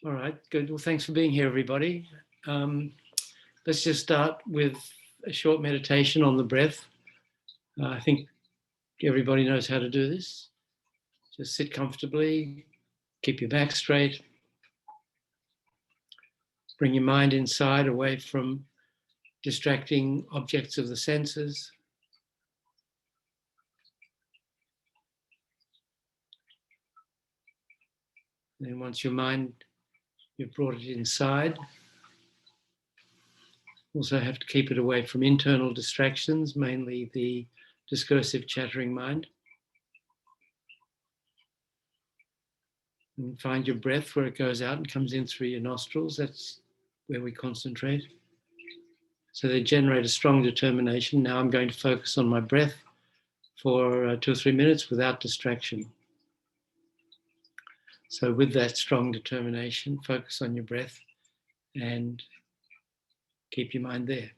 All right, good. Well, thanks for being here, everybody. Let's just start with a short meditation on the breath. I think everybody knows how to do this. Just sit comfortably, keep your back straight, bring your mind inside, away from distracting objects of the senses. And then once your mind, you've brought it inside, also have to keep it away from internal distractions, mainly the discursive, chattering mind. And find your breath where it goes out and comes in through your nostrils. That's where we concentrate. So they generate a strong determination. Now I'm going to focus on my breath for 2 or 3 minutes without distraction. So with that strong determination, focus on your breath and keep your mind there.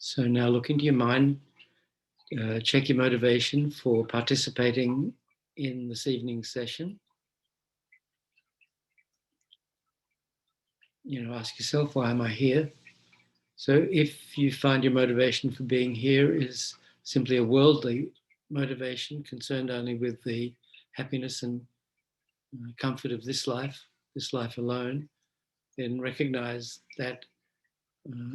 So now look into your mind, check your motivation for participating in this evening's session. Ask yourself, why am I here? So if you find your motivation for being here is simply a worldly motivation, concerned only with the happiness and comfort of this life alone, then recognize that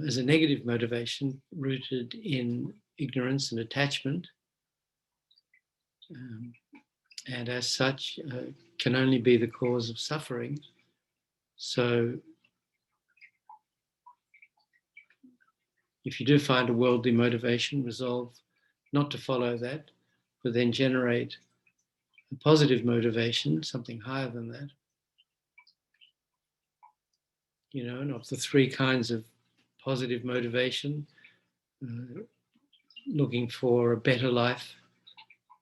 as a negative motivation rooted in ignorance and attachment, and as such can only be the cause of suffering. So if you do find a worldly motivation, resolve not to follow that, but then generate a positive motivation, something higher than that. And of the 3 kinds of positive motivation, looking for a better life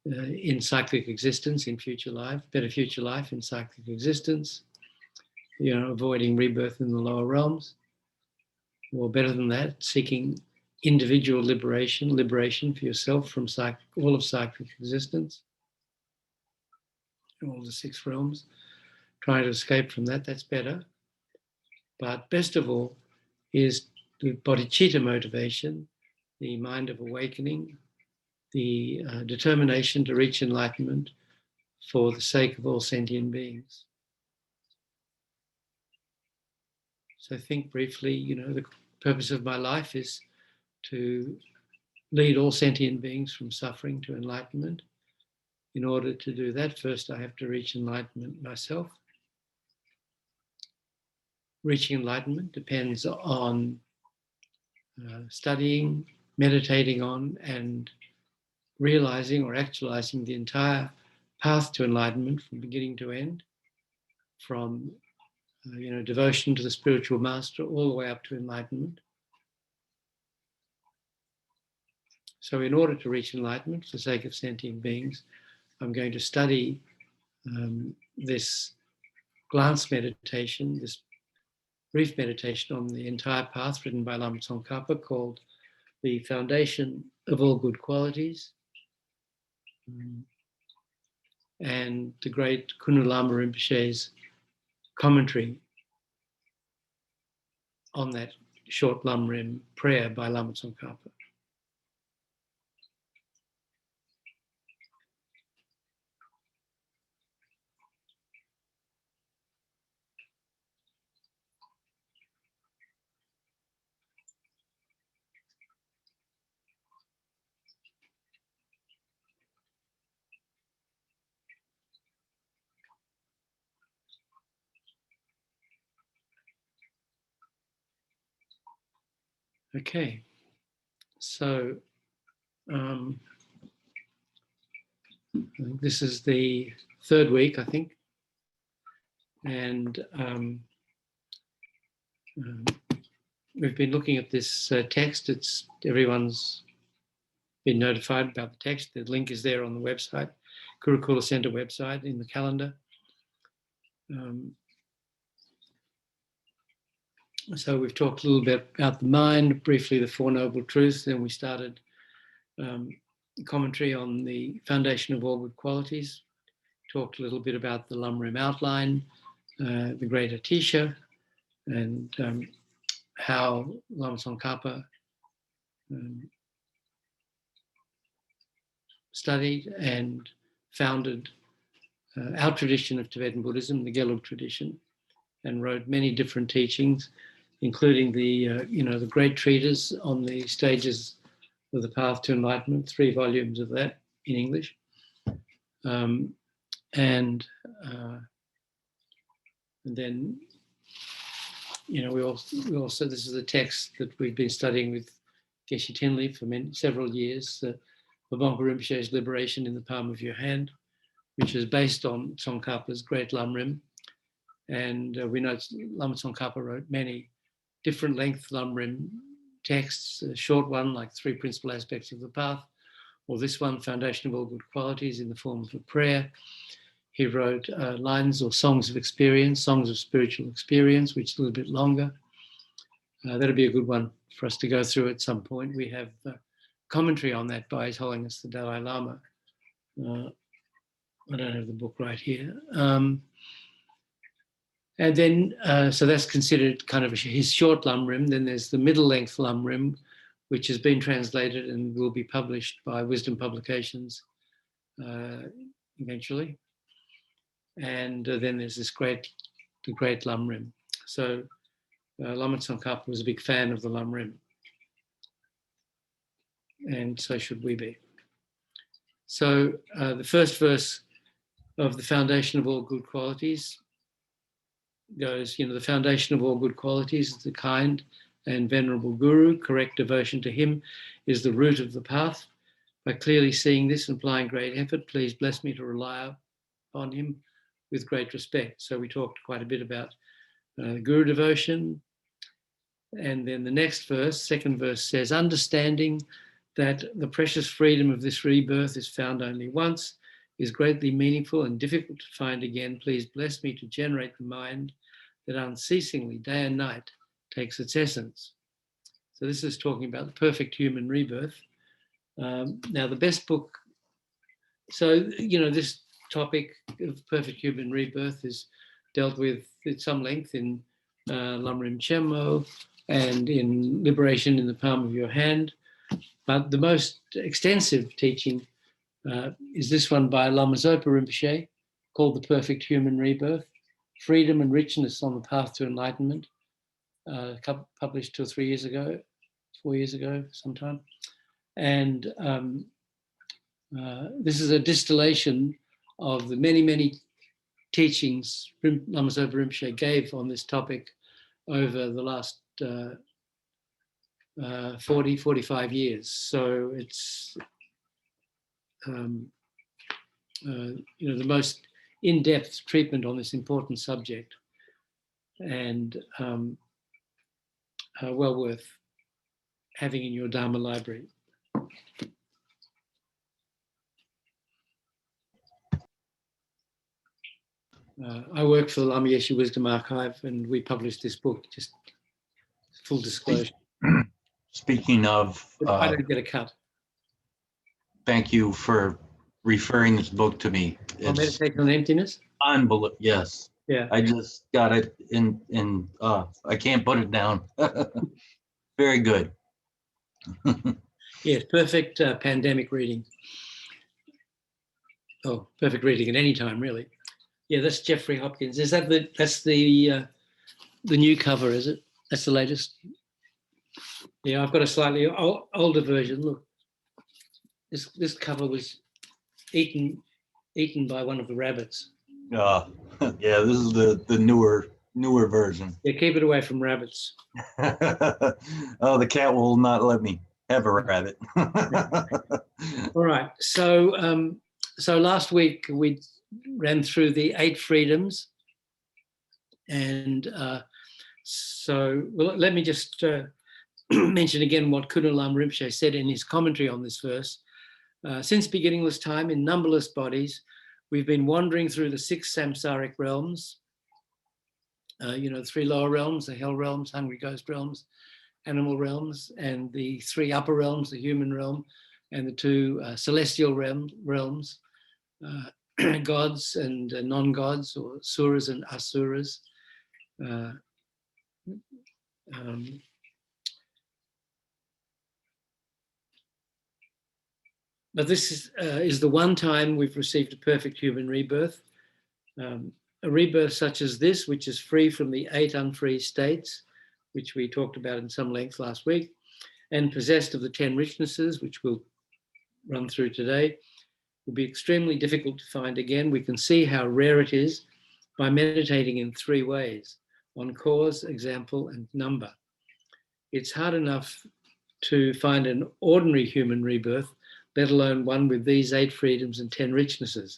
in cyclic existence, in future life, better future life in cyclic existence, avoiding rebirth in the lower realms, or better than that, seeking individual liberation for yourself from all of cyclic existence, all the 6 realms, trying to escape from that, that's better. But best of all is the bodhicitta motivation, the mind of awakening, the determination to reach enlightenment for the sake of all sentient beings. So think briefly, the purpose of my life is to lead all sentient beings from suffering to enlightenment. In order to do that, first I have to reach enlightenment myself. Reaching enlightenment depends on studying, meditating on, and realizing or actualizing the entire path to enlightenment from beginning to end, from devotion to the spiritual master all the way up to enlightenment. So in order to reach enlightenment, for the sake of sentient beings, I'm going to study this glance meditation, this brief meditation on the entire path written by Lama Tsongkhapa, called The Foundation of All Good Qualities, and the great Lama Rinpoche's commentary on that short Lamrim prayer by Lama Tsongkhapa. Okay, so this is the 3rd week, I think, and we've been looking at this text. Everyone's been notified about the text. The link is there on the website, Kurukulla Center website, in the calendar. So we've talked a little bit about the mind, briefly the Four Noble Truths, then we started commentary on the foundation of all good qualities, talked a little bit about the Lamrim outline, the great Atisha, and how Lama Tsongkhapa studied and founded our tradition of Tibetan Buddhism, the Gelug tradition, and wrote many different teachings, including the great treatise on the stages of the path to enlightenment, 3 volumes of that in English. And then, we also, this is a text that we've been studying with Geshe Tinley for several years, Bobompa Rinpoche's Liberation in the Palm of Your Hand, which is based on Tsongkhapa's great Lamrim. And we know Lama Tsongkhapa wrote many different length Lamrim texts, a short one like 3 Principal Aspects of the Path, or this one, Foundation of All Good Qualities, in the form of a prayer. He wrote lines or songs of experience, songs of spiritual experience, which is a little bit longer. That'll be a good one for us to go through at some point. We have commentary on that by His Holiness the Dalai Lama. I don't have the book right here. And then, so that's considered kind of his short Lamrim. Then there's the middle length Lamrim, which has been translated and will be published by Wisdom Publications eventually. And then there's the great Lamrim. So Lama Tsongkhapa was a big fan of the Lamrim. And so should we be. So the first verse of the Foundation of All Good Qualities goes, the foundation of all good qualities is the kind and venerable Guru. Correct devotion to him is the root of the path. By clearly seeing this and applying great effort, please bless me to rely upon him with great respect. So we talked quite a bit about Guru devotion. And then the next verse, 2nd verse, says, understanding that the precious freedom of this rebirth is found only once, is greatly meaningful and difficult to find again. Please bless me to generate the mind that unceasingly, day and night, takes its essence. So this is talking about the perfect human rebirth. Now, the best book, so, this topic of perfect human rebirth is dealt with at some length in Lama Tsongkhapa and in Liberation in the Palm of Your Hand. But the most extensive teaching is this one by Lama Zopa Rinpoche, called The Perfect Human Rebirth, Freedom and Richness on the Path to Enlightenment, published 2 or 3 years ago, 4 years ago sometime. And this is a distillation of the many, many teachings Lama Zopa Rinpoche gave on this topic over the last 40, 45 years. So it's, the most in-depth treatment on this important subject, and well worth having in your Dharma library. I work for the Lama Yeshe Wisdom Archive, and we published this book, just full disclosure. Speaking of... I don't get a cut. Thank you for referring this book to me. On Meditation on Emptiness? Unbelievable, yes. Yeah. I just got it in I can't put it down. Very good. Yes, perfect pandemic reading. Oh, perfect reading at any time, really. Yeah, that's Jeffrey Hopkins. Is that that's the new cover, is it? That's the latest? Yeah, I've got a slightly older version. Look, this cover was eaten by one of the rabbits. Yeah, this is the newer version. Yeah, keep it away from rabbits. Oh, the cat will not let me have a rabbit. All right. So last week we ran through the 8 freedoms, and let me just mention again what Kurukulla Lama Rinpoche said in his commentary on this verse. Since beginningless time, in numberless bodies, we've been wandering through the 6 samsaric realms, 3 lower realms, the hell realms, hungry ghost realms, animal realms, and the 3 upper realms, the human realm, and the 2 celestial realms, gods and non-gods, or suras and asuras. But this is the one time we've received a perfect human rebirth, a rebirth such as this, which is free from the 8 unfree states, which we talked about in some length last week, and possessed of the 10 richnesses, which we'll run through today, will be extremely difficult to find again. We can see how rare it is by meditating in 3 ways: on cause, example, and number. It's hard enough to find an ordinary human rebirth, let alone one with these 8 freedoms and 10 richnesses.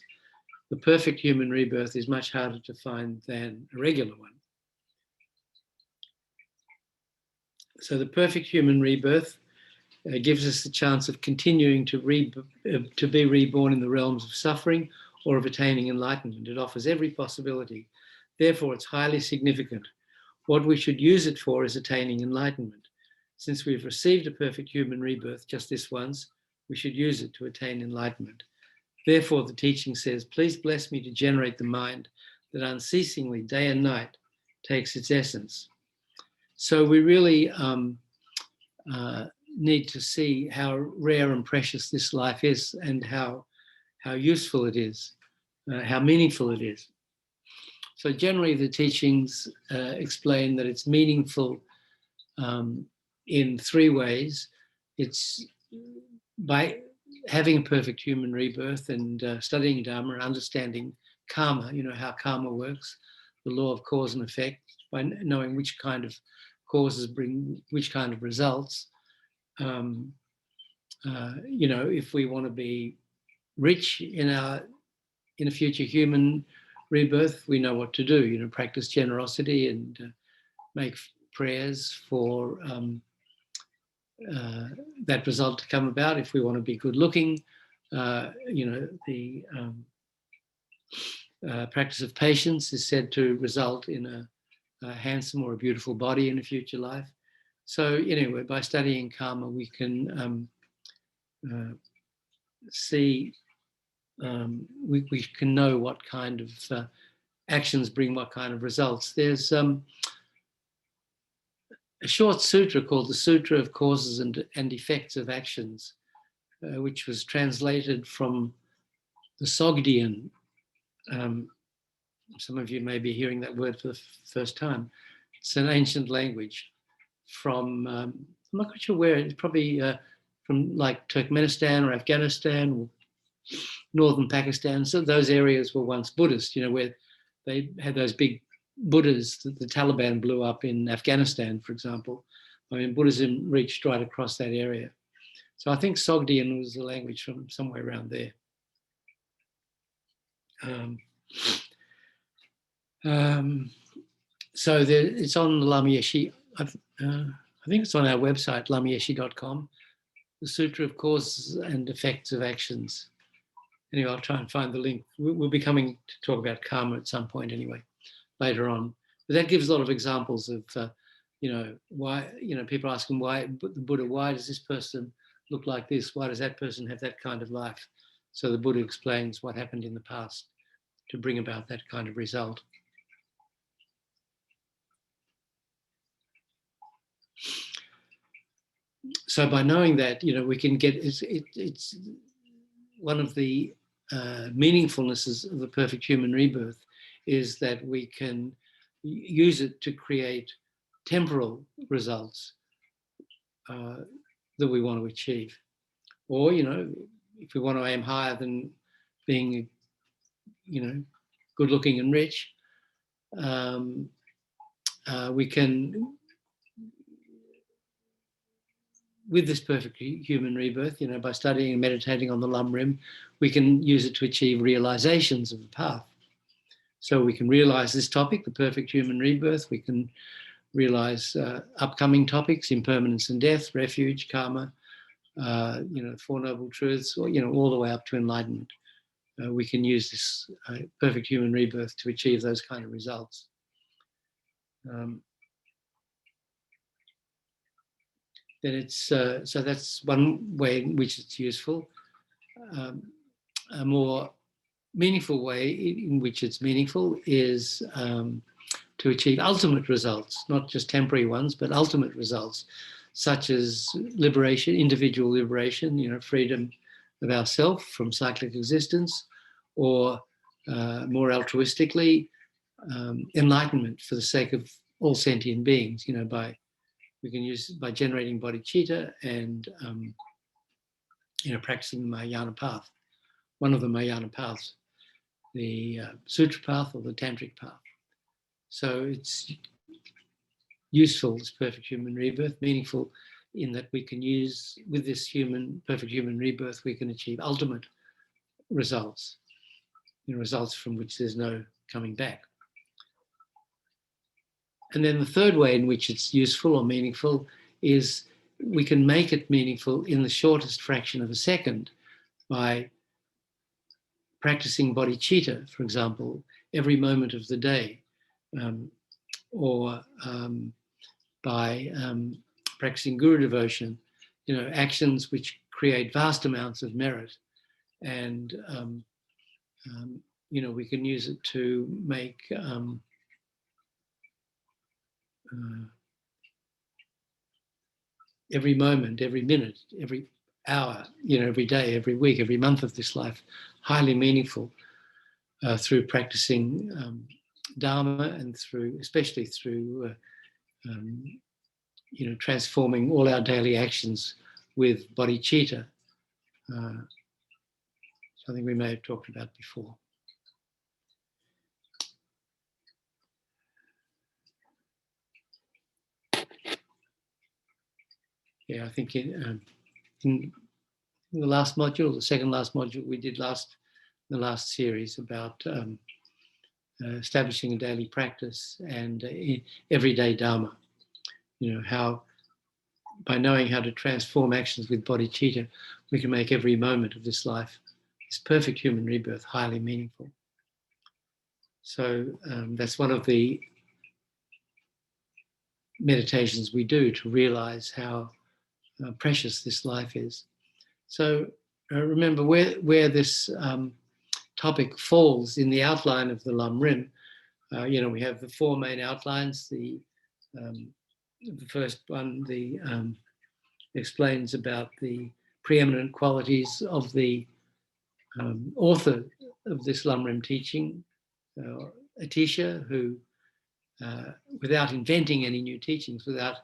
The perfect human rebirth is much harder to find than a regular one. So the perfect human rebirth gives us the chance of continuing to be reborn in the realms of suffering or of attaining enlightenment. It offers every possibility. Therefore, it's highly significant. What we should use it for is attaining enlightenment. Since we've received a perfect human rebirth just this once, we should use it to attain enlightenment. Therefore, the teaching says, please bless me to generate the mind that unceasingly, day and night, takes its essence. So we really need to see how rare and precious this life is, and how useful it is, how meaningful it is. So generally the teachings explain that it's meaningful in 3 ways. It's by having a perfect human rebirth and studying Dharma and understanding karma, how karma works, the law of cause and effect, by knowing which kind of causes bring which kind of results. If we want to be rich in a future human rebirth, we know what to do, practice generosity and make prayers for that result to come about. If we want to be good looking, the practice of patience is said to result in a handsome or a beautiful body in a future life. So anyway, by studying karma, we can see, we can know what kind of actions bring what kind of results. There's a short sutra called the Sutra of Causes and Effects of Actions, which was translated from the Sogdian. Some of you may be hearing that word for the first time. It's an ancient language from, I'm not quite sure where, it's probably from like Turkmenistan or Afghanistan or northern Pakistan. So those areas were once Buddhist, where they had those big Buddhas that the Taliban blew up in Afghanistan, for example. I mean, Buddhism reached right across that area. So I think Sogdian was the language from somewhere around there. So it's on Lama Yeshe. I think it's on our website, lamayeshe.com, the Sutra of Causes and Effects of Actions. Anyway, I'll try and find the link. We'll be coming to talk about karma at some point anyway, later on. But that gives a lot of examples of, why, people asking why, the Buddha, why does this person look like this? Why does that person have that kind of life? So the Buddha explains what happened in the past to bring about that kind of result. So by knowing that, we can get, it's one of the meaningfulnesses of the perfect human rebirth is that we can use it to create temporal results that we want to achieve. Or, if we want to aim higher than being, good looking and rich, we can, with this perfect human rebirth, by studying and meditating on the Lam Rim, we can use it to achieve realizations of the path. So we can realize this topic, the perfect human rebirth. We can realize upcoming topics, impermanence and death, refuge, karma, Four Noble Truths, or, all the way up to enlightenment. We can use this perfect human rebirth to achieve those kind of results. Then it's so that's one way in which it's useful. A more meaningful way in which it's meaningful is to achieve ultimate results, not just temporary ones, but ultimate results, such as liberation, individual liberation, freedom of ourself from cyclic existence, or more altruistically, enlightenment for the sake of all sentient beings, we can use by generating bodhicitta and practicing the Mahayana path, one of the Mahayana paths, the Sutra path or the Tantric path. So it's useful, this perfect human rebirth, meaningful in that we can use, with this perfect human rebirth, we can achieve ultimate results, results from which there's no coming back. And then the third way in which it's useful or meaningful is we can make it meaningful in the shortest fraction of a second by practicing bodhicitta, for example, every moment of the day, or by practicing guru devotion, actions which create vast amounts of merit. And, we can use it to make every moment, every minute, every hour, every day, every week, every month of this life highly meaningful through practicing Dharma and especially through transforming all our daily actions with bodhicitta, something we may have talked about before. Yeah, I think in the last module, the second last module we did the last series about establishing a daily practice and everyday Dharma. How by knowing how to transform actions with bodhicitta, we can make every moment of this life, this perfect human rebirth, highly meaningful. So that's one of the meditations we do to realize how precious this life is. So remember where this topic falls in the outline of the Lam Rim. We have the four main outlines. The first one explains about the preeminent qualities of the author of this Lam Rim teaching, Atisha, who, without inventing any new teachings, without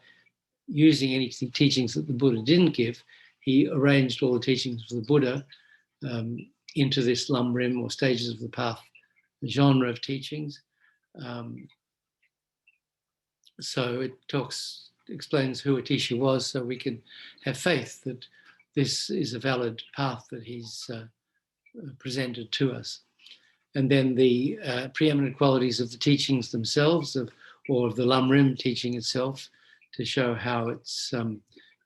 using any teachings that the Buddha didn't give, he arranged all the teachings of the Buddha into this Lam Rim, or stages of the path, genre of teachings. So it explains who Atisha was, so we can have faith that this is a valid path that he's presented to us. And then the preeminent qualities of the teachings themselves, or of the Lam Rim teaching itself, to show how it's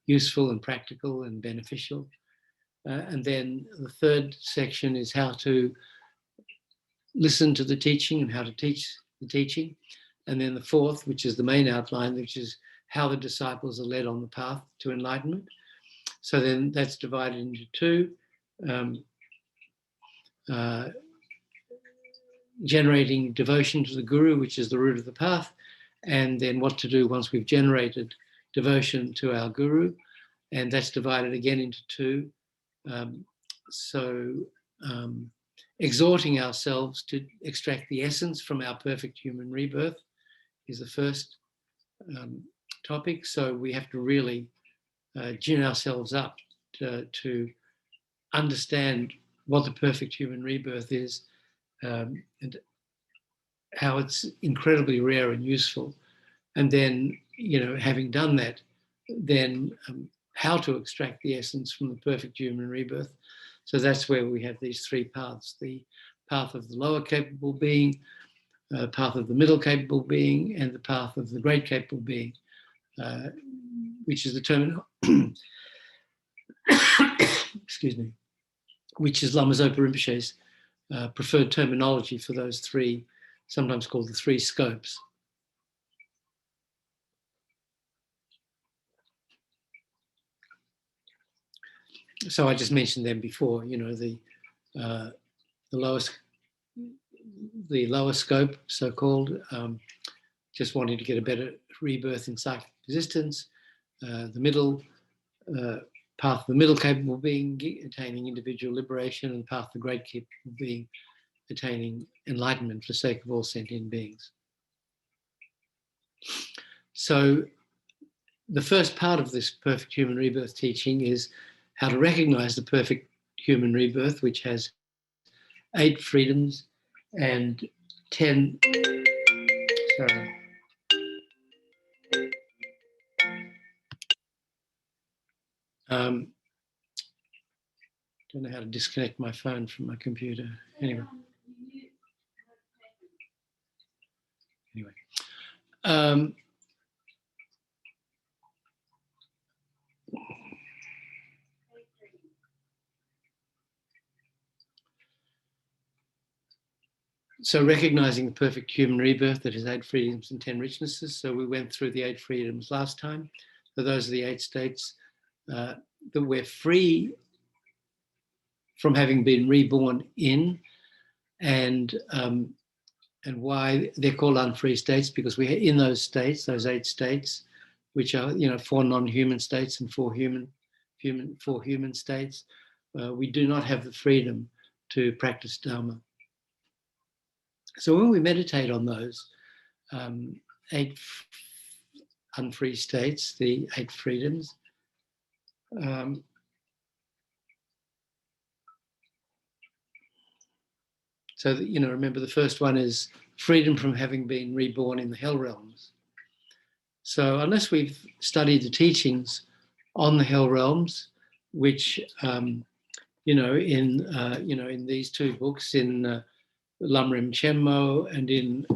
useful and practical and beneficial. And then the third section is how to listen to the teaching and how to teach the teaching. And then the fourth, which is the main outline, which is how the disciples are led on the path to enlightenment. So then that's divided into two. Generating devotion to the Guru, which is the root of the path, and then what to do once we've generated devotion to our Guru, and that's divided again into two. Exhorting ourselves to extract the essence from our perfect human rebirth is the first topic. So we have to really gin ourselves up to understand what the perfect human rebirth is, and how it's incredibly rare and useful. And then, having done that, then how to extract the essence from the perfect human rebirth. So that's where we have these three paths: the path of the lower capable being, path of the middle capable being, and the path of the great capable being, which is the term, excuse me, which is Lama Zopa Rinpoche's preferred terminology for those three, sometimes called the three scopes. So I just mentioned them before, the lower scope, so-called, just wanting to get a better rebirth in psychic existence. The middle path of the middle capable being, attaining individual liberation, and the path of the great capable being, attaining enlightenment for the sake of all sentient beings. So the first part of this perfect human rebirth teaching is how to recognize the perfect human rebirth, which has 8 freedoms and 10, sorry. Don't know how to disconnect my phone from my computer. Anyway. So recognizing the perfect human rebirth that has 8 freedoms and 10 richnesses. So we went through the 8 freedoms last time. So those are the 8 states that we're free from having been reborn in, and why they're called unfree states, because we're in those states, those 8 states, which are 4 non-human states and 4 human states. We do not have the freedom to practice Dharma. So when we meditate on those 8 unfree states, the 8 freedoms, so that, remember, the first one is freedom from having been reborn in the hell realms. So unless we've studied the teachings on the hell realms, which in these 2 books, in Lam Rim Chenmo and in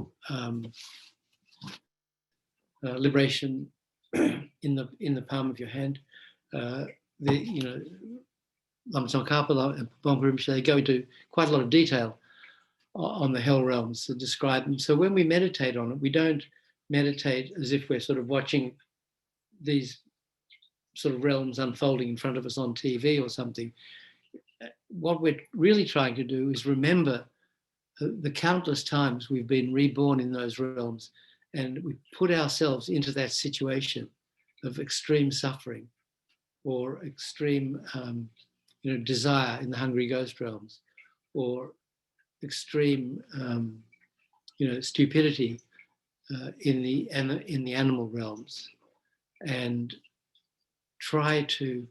Liberation in the palm of your hand, Lama Tsongkhapa and Rinpoche, they go into quite a lot of detail on the hell realms to describe them. So when we meditate on it, we don't meditate as if we're sort of watching these sort of realms unfolding in front of us on TV or something. What we're really trying to do is remember the countless times we've been reborn in those realms, and we put ourselves into that situation of extreme suffering or extreme desire in the hungry ghost realms, or extreme stupidity in the animal realms, and try to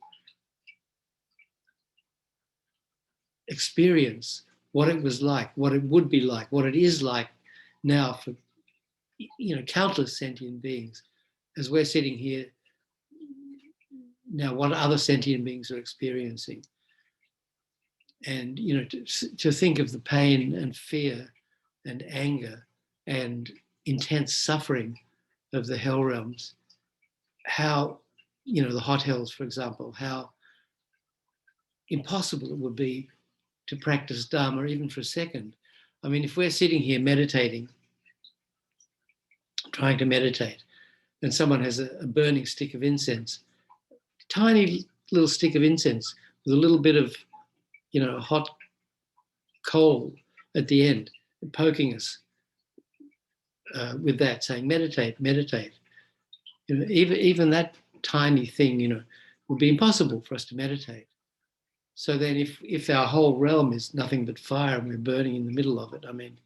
experience what it was like, what it would be like, what it is like now for countless sentient beings, as we're sitting here now, what other sentient beings are experiencing. And to think of the pain and fear and anger and intense suffering of the hell realms, how the hot hells, for example, how impossible it would be to practice Dharma even for a second. I mean, if we're sitting here meditating, trying to meditate, and someone has a burning stick of incense, tiny little stick of incense with a little bit of, hot coal at the end, poking us with that, saying, meditate, meditate. Even that tiny thing, would be impossible for us to meditate. So then if our whole realm is nothing but fire and we're burning in the middle of it, I mean,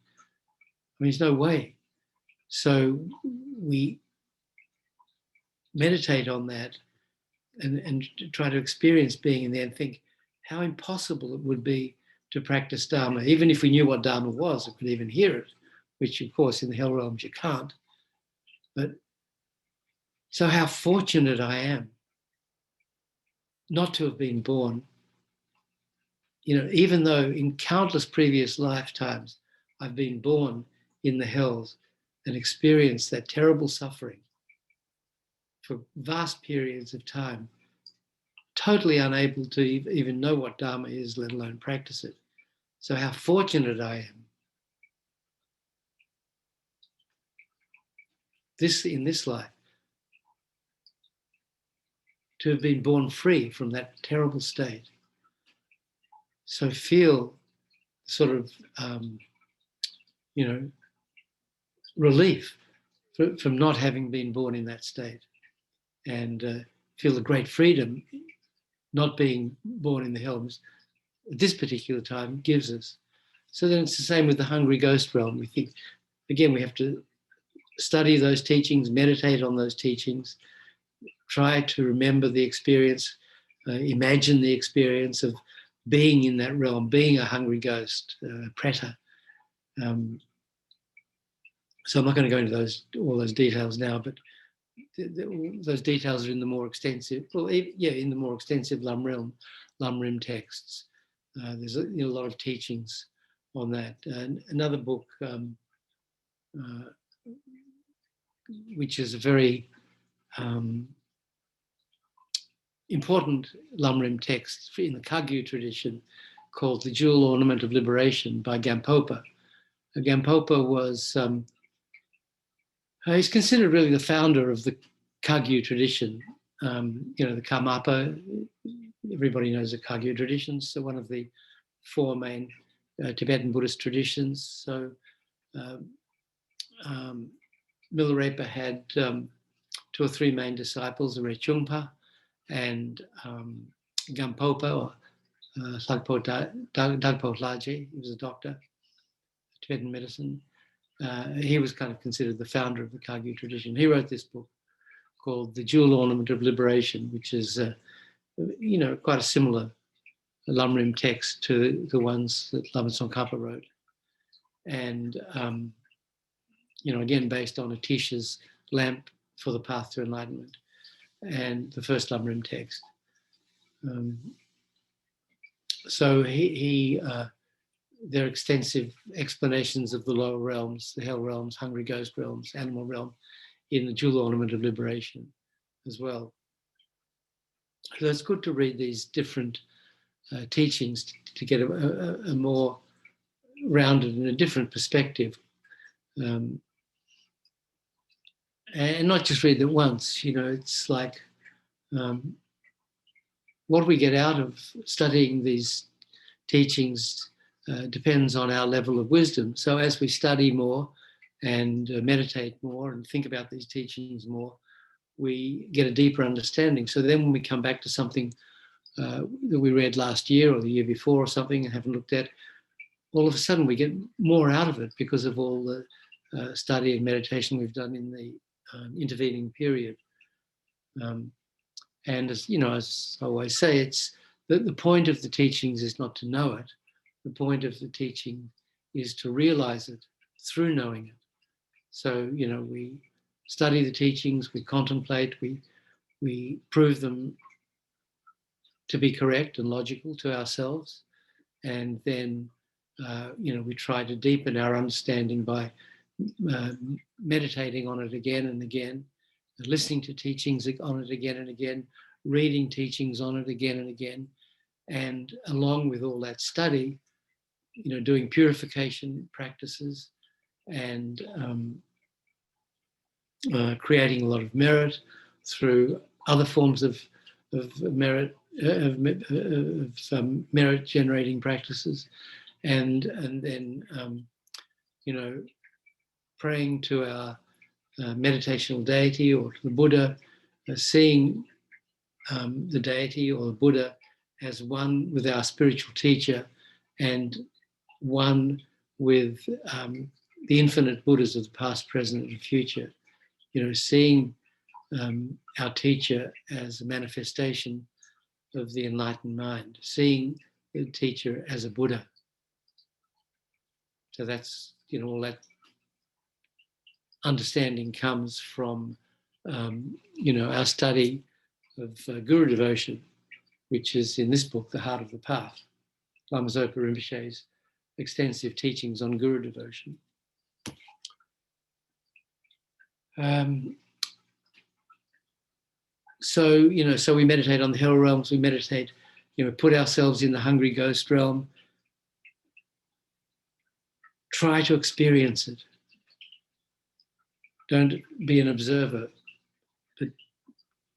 there's no way. So we meditate on that and try to experience being in there and think how impossible it would be to practice Dharma. Even if we knew what Dharma was and could even hear it, which of course in the hell realms you can't. But so how fortunate I am not to have been born. Even though in countless previous lifetimes I've been born in the hells and experienced that terrible suffering for vast periods of time, totally unable to even know what Dharma is, let alone practice it. So how fortunate I am in this life to have been born free from that terrible state. So feel sort of, relief from not having been born in that state, and feel the great freedom not being born in the hells at this particular time gives us. So then it's the same with the hungry ghost realm. We think, again, we have to study those teachings, meditate on those teachings, try to remember the experience, imagine the experience of being in that realm, being a hungry ghost, preta. So I'm not going to go into all those details now, but those details are in the more extensive, in the more extensive Lam-Rim texts. There's a lot of teachings on that. Another book, which is a very important Lam-Rim text in the Kagyu tradition, called The Jewel Ornament of Liberation by Gampopa. Gampopa was, he's considered really the founder of the Kagyu tradition. The Karmapa, everybody knows the Kagyu traditions, so one of the four main Tibetan Buddhist traditions. So Milarepa had 2 or 3 main disciples, Rechungpa and Gampopa, or Dagpo Laje. He was a doctor, Tibetan medicine. He was kind of considered the founder of the Kagyu tradition. He wrote this book called The Jewel Ornament of Liberation, which is, quite a similar Lam-Rim text to the ones that Lama Tsongkhapa wrote. And, again, based on Atisha's lamp for the path to enlightenment and the first Lam-Rim text. So there are extensive explanations of the lower realms, the hell realms, hungry ghost realms, animal realm, in the Jewel Ornament of Liberation as well. So it's good to read these different teachings to get a more rounded and a different perspective. and not just read it once. It's like what we get out of studying these teachings depends on our level of wisdom. So as we study more and meditate more and think about these teachings more, we get a deeper understanding. So then when we come back to something that we read last year or the year before or something and haven't looked at, all of a sudden we get more out of it because of all the study and meditation we've done in the intervening period. And as I always say, it's the point of the teachings is not to know it. The point of the teaching is to realize it through knowing it. So, we study the teachings, we contemplate, we prove them to be correct and logical to ourselves. And then, we try to deepen our understanding by meditating on it again and again, listening to teachings on it again and again, reading teachings on it again and again. And along with all that study, doing purification practices and creating a lot of merit through other forms of merit, merit generating practices, and then praying to our meditational deity or to the Buddha, seeing the deity or the Buddha as one with our spiritual teacher and one with the infinite Buddhas of the past, present, and future. Seeing our teacher as a manifestation of the enlightened mind, seeing the teacher as a Buddha. So that's, all that understanding comes from, our study of Guru devotion, which is in this book, The Heart of the Path, Lama Zopa Rinpoche's extensive teachings on Guru devotion. So we meditate on the hell realms, we meditate, put ourselves in the hungry ghost realm, try to experience it. Don't be an observer, but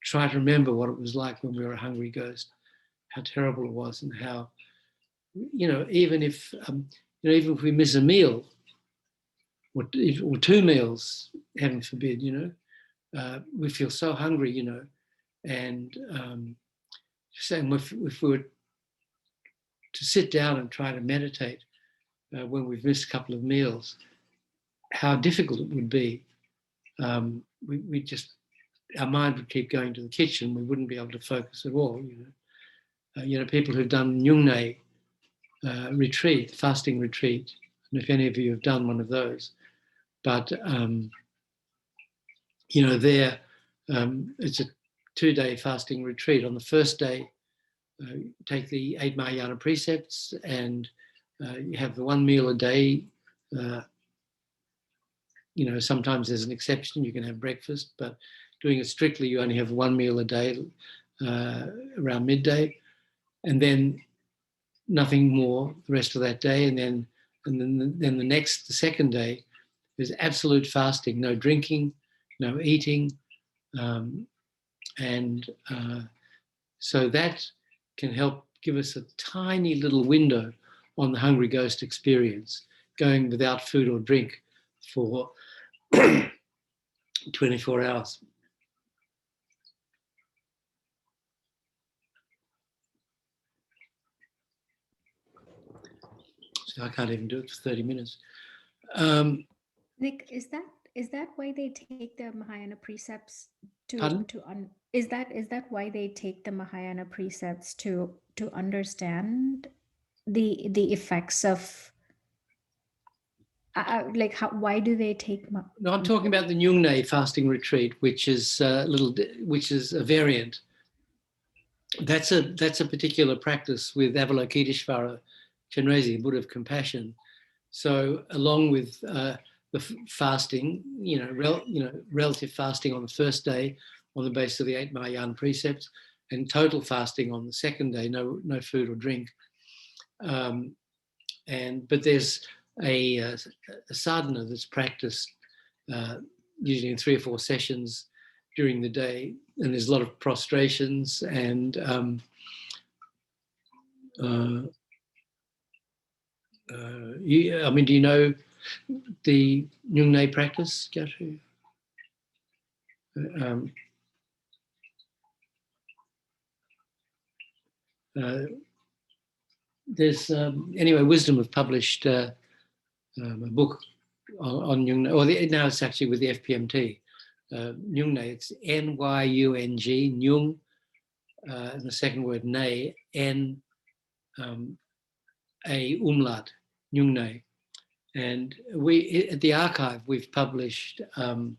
try to remember what it was like when we were a hungry ghost, how terrible it was, and how, even if we miss a meal or two meals, heaven forbid, we feel so hungry, and saying if we were to sit down and try to meditate when we've missed a couple of meals, how difficult it would be. We just, our mind would keep going to the kitchen. We wouldn't be able to focus at all. People who've done Nyungne retreat, fasting retreat, and if any of you have done one of those, but there it's a 2-day fasting retreat. On the first day, take the 8 Mahayana precepts, and you have the 1 meal a day. Sometimes there's an exception, you can have breakfast, but doing it strictly, you only have 1 meal a day around midday, and then nothing more the rest of that day. And then the second day, there's absolute fasting, no drinking, no eating. So that can help give us a tiny little window on the hungry ghost experience, going without food or drink for 24 hours. So I can't even do it for 30 minutes. Nick, is that why they take the Mahayana precepts is that why they take the Mahayana precepts to understand the effects of why do they take? No, I'm talking about the Nyungne fasting retreat, which is a variant. That's a particular practice with Avalokiteshvara Chenrezig, Buddha of compassion. So along with the fasting, relative fasting on the first day on the basis of the 8 Mahayana precepts, and total fasting on the second day, no food or drink. But there's a sadhana that's practiced usually in 3 or 4 sessions during the day, and there's a lot of prostrations and do you know the Nyungne practice, Gyatu? There's anyway, Wisdom have published a book on Nyungne, or now it's actually with the FPMT. Nyungne, it's N-Y-U-N-G, Nyung, and the second word Ne, N A umlaut, Nyungne. And we at the archive we've published Lama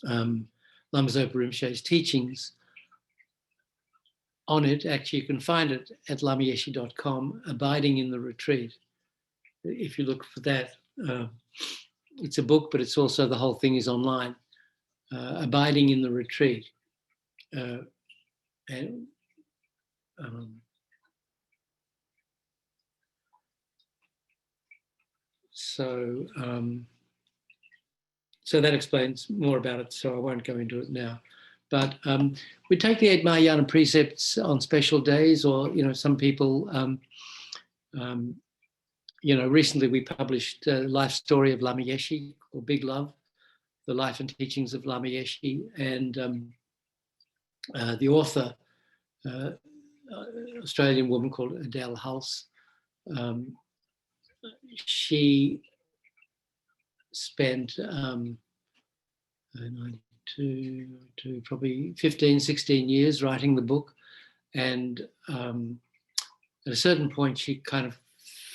Zopa Rinpoche's teachings on it. Actually, you can find it at lamayeshe.com, Abiding in the Retreat. If you look for that, it's a book, but it's also, the whole thing is online. Abiding in the Retreat. So that explains more about it, so I won't go into it now. But we take the 8 Mahayana precepts on special days, or, some people, recently we published a life story of Lama Yeshe, or Big Love, the life and teachings of Lama Yeshe, and the author, Australian woman called Adele Hulse, she spent 92, probably 15, 16 years writing the book. And at a certain point, she kind of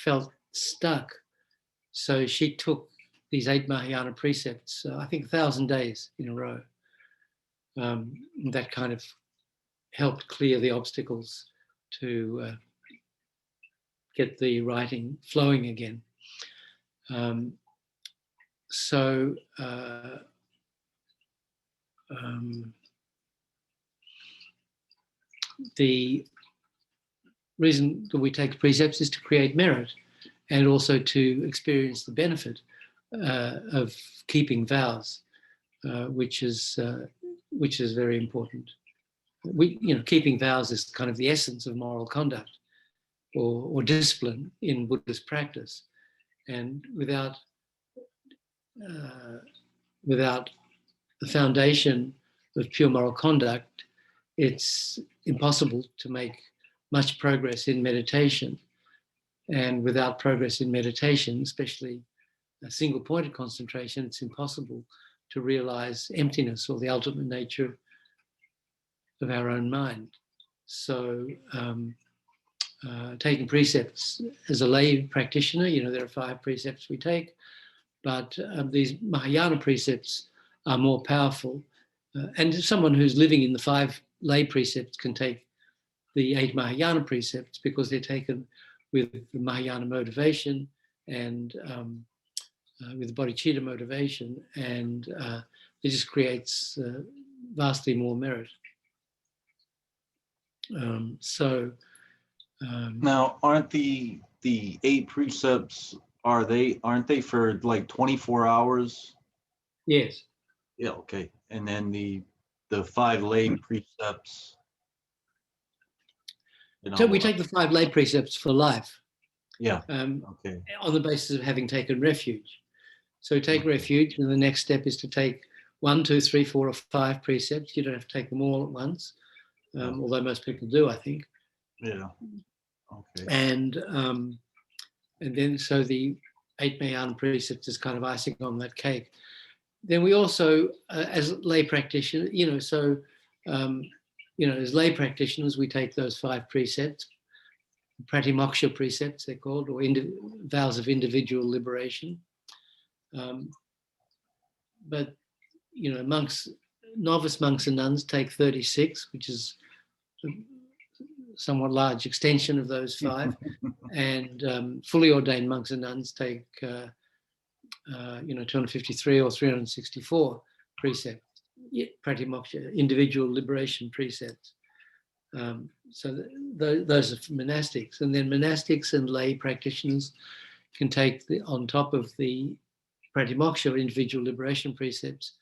felt stuck. So she took these 8 Mahayana precepts, I think 1,000 days in a row. That kind of helped clear the obstacles to get the writing flowing again. The reason that we take precepts is to create merit, and also to experience the benefit of keeping vows, which is very important. Keeping vows is kind of the essence of moral conduct or discipline in Buddhist practice, and without the foundation of pure moral conduct, it's impossible to make much progress in meditation. And without progress in meditation, especially a single point of concentration, it's impossible to realize emptiness, or the ultimate nature of our own mind. So taking precepts as a lay practitioner, there are 5 precepts we take, but these Mahayana precepts are more powerful. And someone who's living in the 5 lay precepts can take the 8 Mahayana precepts, because they're taken with the Mahayana motivation and with the bodhicitta motivation, and it just creates vastly more merit. Now, aren't the 8 precepts, aren't they for like 24 hours? Yes. Yeah, okay. And then the 5 lay precepts. So we take the 5 lay precepts for life. Yeah. Okay. On the basis of having taken refuge. So take refuge, and the next step is to take 1, 2, 3, 4, or 5 precepts. You don't have to take them all at once, although most people do, I think. Yeah. Okay. And then so the 8 Mahayana precepts is kind of icing on that cake. Then we also, as lay practitioners, as lay practitioners, we take those 5 precepts, pratimoksha precepts they're called, or vows of individual liberation. But novice monks and nuns take 36, which is a somewhat large extension of those 5, and fully ordained monks and nuns take 253 or 364 precepts, pratimoksha, individual liberation precepts. So those are monastics, and then monastics and lay practitioners can take on top of the pratimoksha, or individual liberation precepts,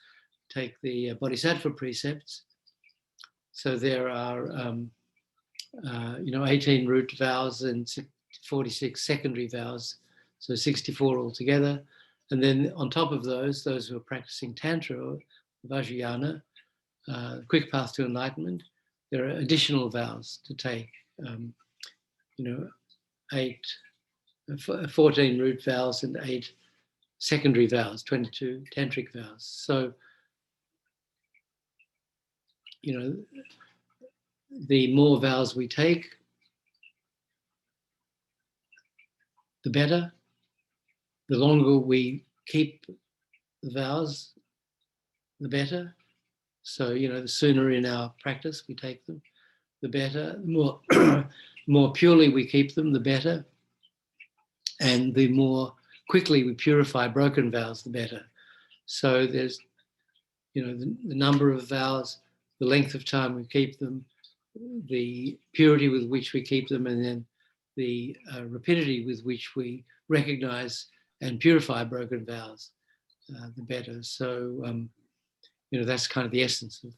take the bodhisattva precepts. So there are 18 root vows and 46 secondary vows, so 64 altogether. And then on top of those who are practicing Tantra or Vajrayana, quick path to enlightenment, there are additional vows to take, 14 root vows and 8 secondary vows, 22 tantric vows. So, the more vows we take, the better. The longer we keep the vows, the better. So, the sooner in our practice we take them, the better. The more purely we keep them, the better. And the more quickly we purify broken vows, the better. So there's, the number of vows, the length of time we keep them, the purity with which we keep them, and then the rapidity with which we recognize and purify broken vows, the better. So, that's kind of the essence of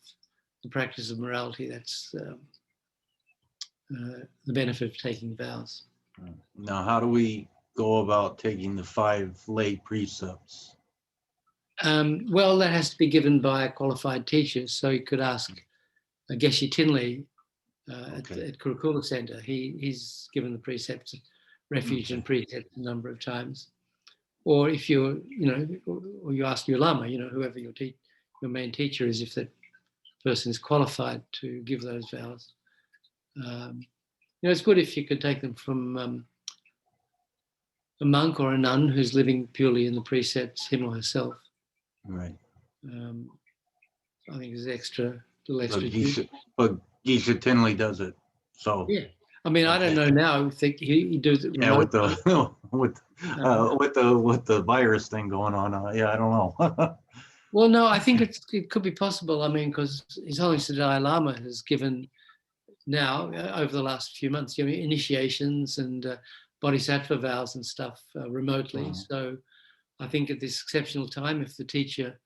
the practice of morality. That's the benefit of taking vows. Now, how do we go about taking the 5 lay precepts? Well, that has to be given by a qualified teacher. So you could ask Geshe Tinley at Kurukulla Center. He's given the precepts of refuge and precept a number of times. Or if you're, or you ask your Lama, whoever your main teacher is, if that person is qualified to give those vows. It's good if you could take them from a monk or a nun who's living purely in the precepts, him or herself. Right. I think there's little extra. But Geshe Tinley does it. So yeah. I mean, I don't know now. I think he does it. Yeah, with the virus thing going on. I don't know. Well, no, I think it could be possible. I mean, because His Holiness the Dalai Lama has given now over the last few months, initiations and bodhisattva vows and stuff remotely. Wow. So I think at this exceptional time, if the teacher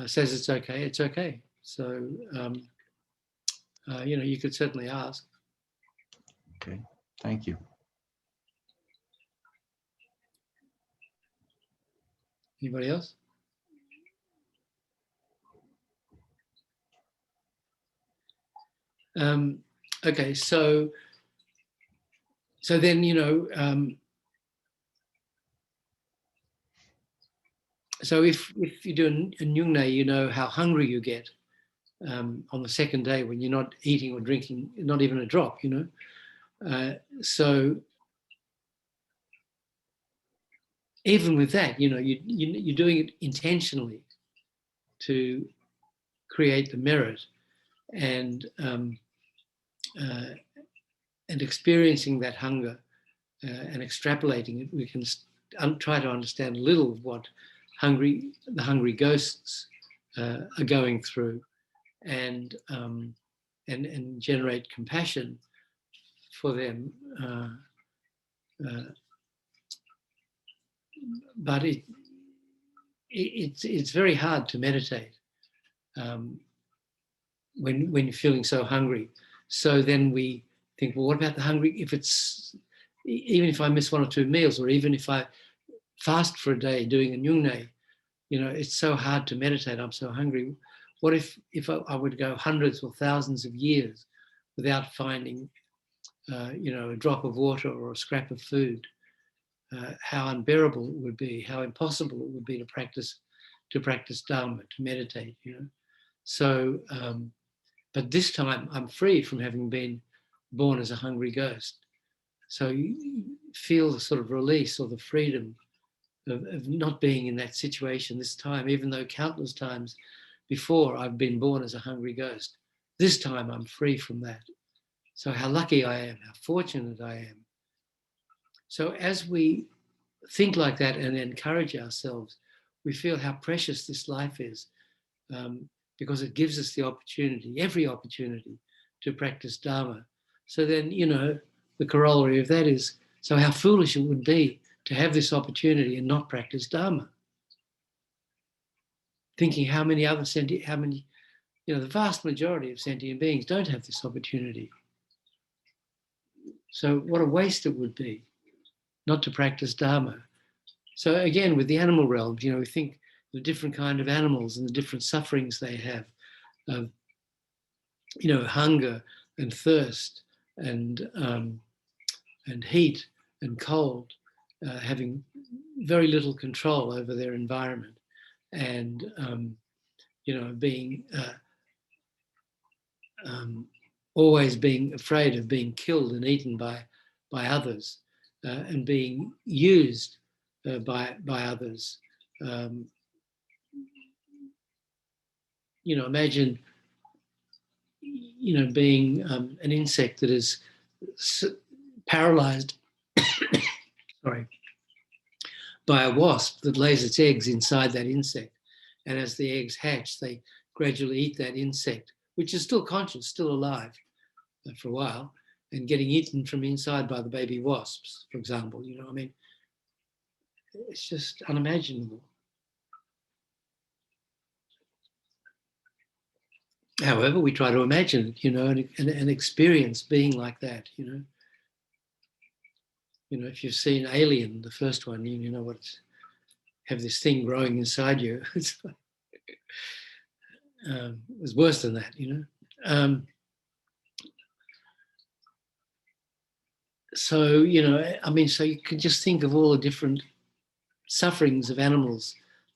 says it's okay, it's okay. So you could certainly ask. Okay, thank you. Anybody else? Okay, so then so if you do a nyungne, you know how hungry you get on the second day when you're not eating or drinking, not even a drop. So even with that, you're doing it intentionally to create the merit, and experiencing that hunger and extrapolating it, we can try to understand a little of what the hungry ghosts are going through, and generate compassion for them. But it's very hard to meditate when you're feeling so hungry. So then we think, well, what about the hungry? Even if I miss 1 or 2 meals, or even if I fast for a day doing a nyungne, it's so hard to meditate. I'm so hungry. What if I would go hundreds or thousands of years without finding, a drop of water or a scrap of food? How unbearable it would be, how impossible it would be to practice Dharma, to meditate, So, but this time I'm free from having been born as a hungry ghost. So you feel the sort of release or the freedom of not being in that situation this time, even though countless times before I've been born as a hungry ghost. This time I'm free from that. So how lucky I am, how fortunate I am. So as we think like that and encourage ourselves, we feel how precious this life is, because it gives us the opportunity, every opportunity, to practice Dharma. So then, the corollary of that is So how foolish it would be to have this opportunity and not practice Dharma. Thinking how many, the vast majority of sentient beings don't have this opportunity. So what a waste it would be not to practice Dharma. So again, with the animal realms, we think the different kind of animals and the different sufferings they have, hunger and thirst and heat and cold, having very little control over their environment, and being always being afraid of being killed and eaten by others, and being used by others. Imagine being an insect that is paralyzed sorry, by a wasp that lays its eggs inside that insect. And as the eggs hatch, they gradually eat that insect, which is still conscious, still alive for a while, and getting eaten from inside by the baby wasps, for example. It's just unimaginable. However, we try to imagine it, and experience being like that, if you've seen Alien, the first one, you know what's have this thing growing inside you. It's worse than that, So you can just think of all the different sufferings of animals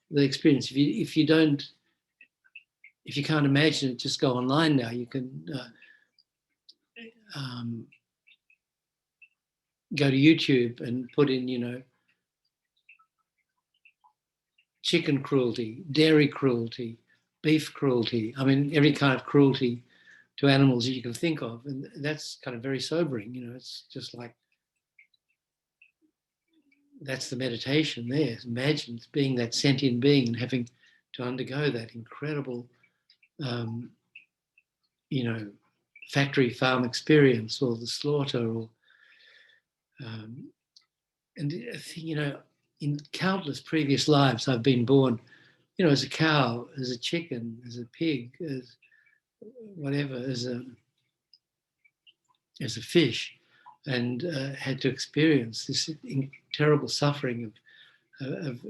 they experience. If you can't imagine it, just go online now. You can go to YouTube and put in, chicken cruelty, dairy cruelty, beef cruelty. Every kind of cruelty to animals that you can think of. And that's kind of very sobering. It's just like, that's the meditation there. Imagine being that sentient being and having to undergo that incredible, factory farm experience, or the slaughter, or and in countless previous lives, I've been born, as a cow, as a chicken, as a pig, as whatever, as a fish, and had to experience this terrible suffering of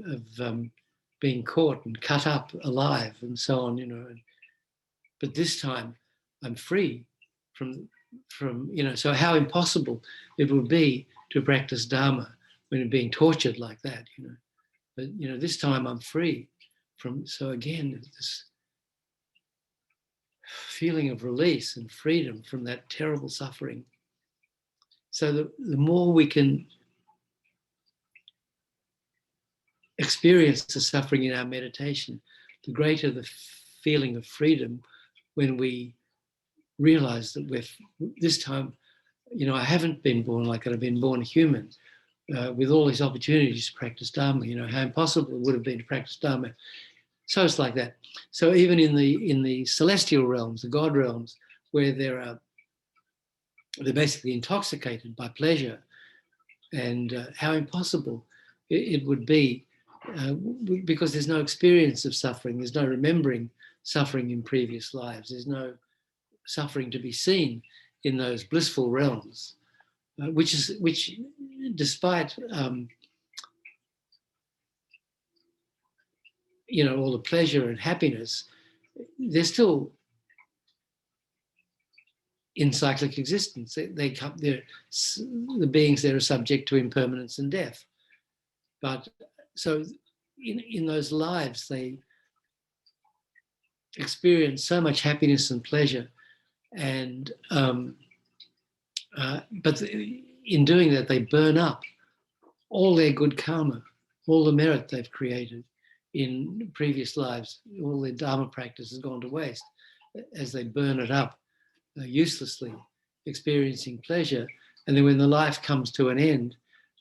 being caught and cut up alive and so on, But this time, I'm free from So how impossible it would be to practice Dharma when you're being tortured like that, But this time I'm free from. So again, this feeling of release and freedom from that terrible suffering. So the more we can experience the suffering in our meditation, the greater the feeling of freedom when we realize that this time, I haven't been born like it. I've been born human with all these opportunities to practice Dharma. How impossible it would have been to practice Dharma. So it's like that. So even in the celestial realms, the God realms, where they're basically intoxicated by pleasure, and how impossible it would be, because there's no experience of suffering, there's no remembering suffering in previous lives, there's no suffering to be seen in those blissful realms, which despite all the pleasure and happiness, they're still in cyclic existence. The beings there are subject to impermanence and death. But so in those lives, they experience so much happiness and pleasure, and but in doing that, they burn up all their good karma, all the merit they've created in previous lives. All their Dharma practice has gone to waste as they burn it up uselessly, experiencing pleasure. And then when the life comes to an end,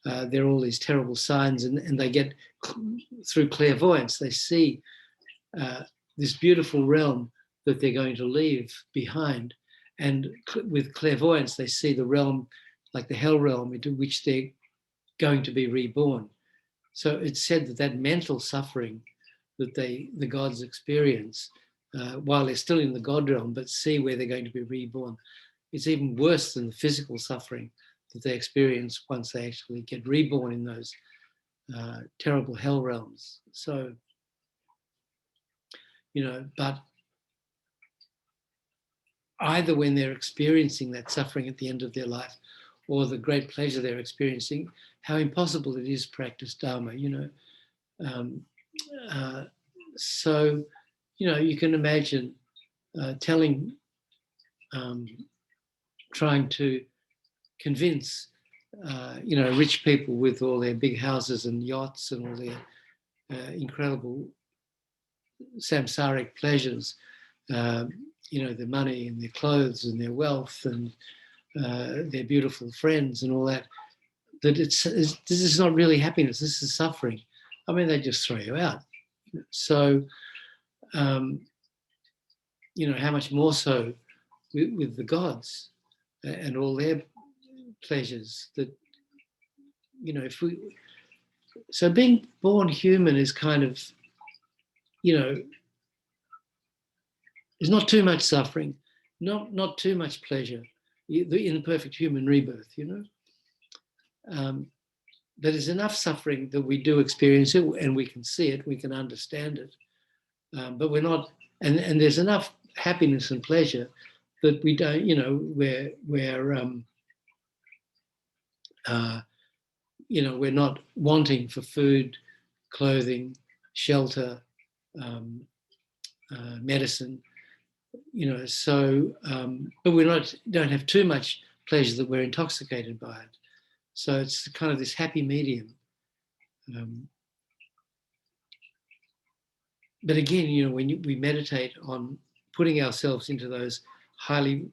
there are all these terrible signs, and they get, through clairvoyance, they see this beautiful realm that they're going to leave behind. And with clairvoyance, they see the realm, like the hell realm, into which they're going to be reborn. So it's said that that mental suffering that the gods experience while they're still in the God realm, but see where they're going to be reborn, it's even worse than the physical suffering that they experience once they actually get reborn in those terrible hell realms. So, but either when they're experiencing that suffering at the end of their life or the great pleasure they're experiencing, how impossible it is to practice Dharma, so, you can imagine trying to convince, rich people with all their big houses and yachts and all their incredible samsaric pleasures, their money and their clothes and their wealth and their beautiful friends and all that this is not really happiness, this is suffering. I mean, they just throw you out. So, how much more so with the gods and all their pleasures that, so being born human is kind of, is not too much suffering, not too much pleasure, the imperfect human rebirth, but there's enough suffering that we do experience it and we can see it, we can understand it, but we're not, and there's enough happiness and pleasure that we don't, we're not wanting for food, clothing, shelter, medicine, so, but we don't have too much pleasure that we're intoxicated by it. So it's kind of this happy medium. But again, when we meditate on putting ourselves into those highly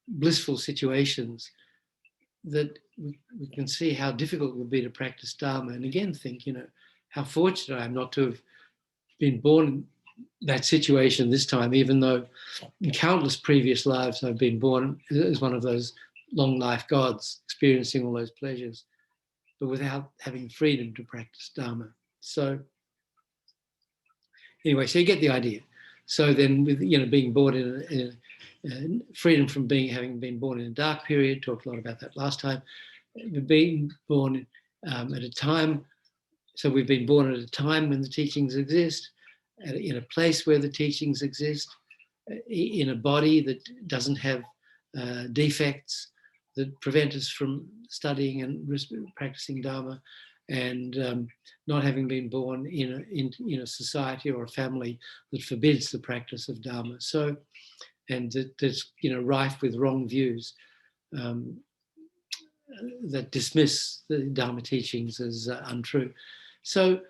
blissful situations, that we can see how difficult it would be to practice Dharma. And again, think, how fortunate I am not to have been born in that situation this time, even though in countless previous lives I've been born as one of those long life gods, experiencing all those pleasures, but without having freedom to practice Dharma. So anyway, so you get the idea. So then with, being born in freedom from having been born in a dark period, talked a lot about that last time, being born at a time, so we've been born at a time when the teachings exist, in a place where the teachings exist, in a body that doesn't have defects that prevent us from studying and practicing Dharma, and not having been born in a society or a family that forbids the practice of Dharma. So, and that's rife with wrong views that dismiss the Dharma teachings as untrue. So,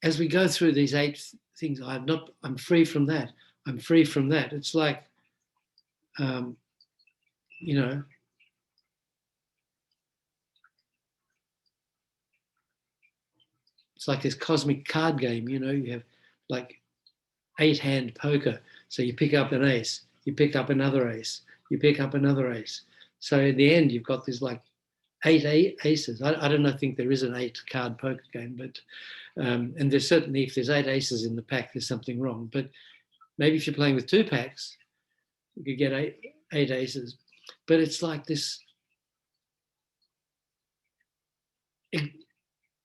as we go through these 8 things, I'm free from that. I'm free from that. It's like, it's like this cosmic card game, you have like 8-hand poker. So you pick up an ace, you pick up another ace, you pick up another ace. So in the end, you've got this like 8 aces. I don't think there is an 8-card poker game, but, and there's certainly, if there's 8 aces in the pack, there's something wrong. But maybe if you're playing with 2 packs, you could get 8 aces. But it's like this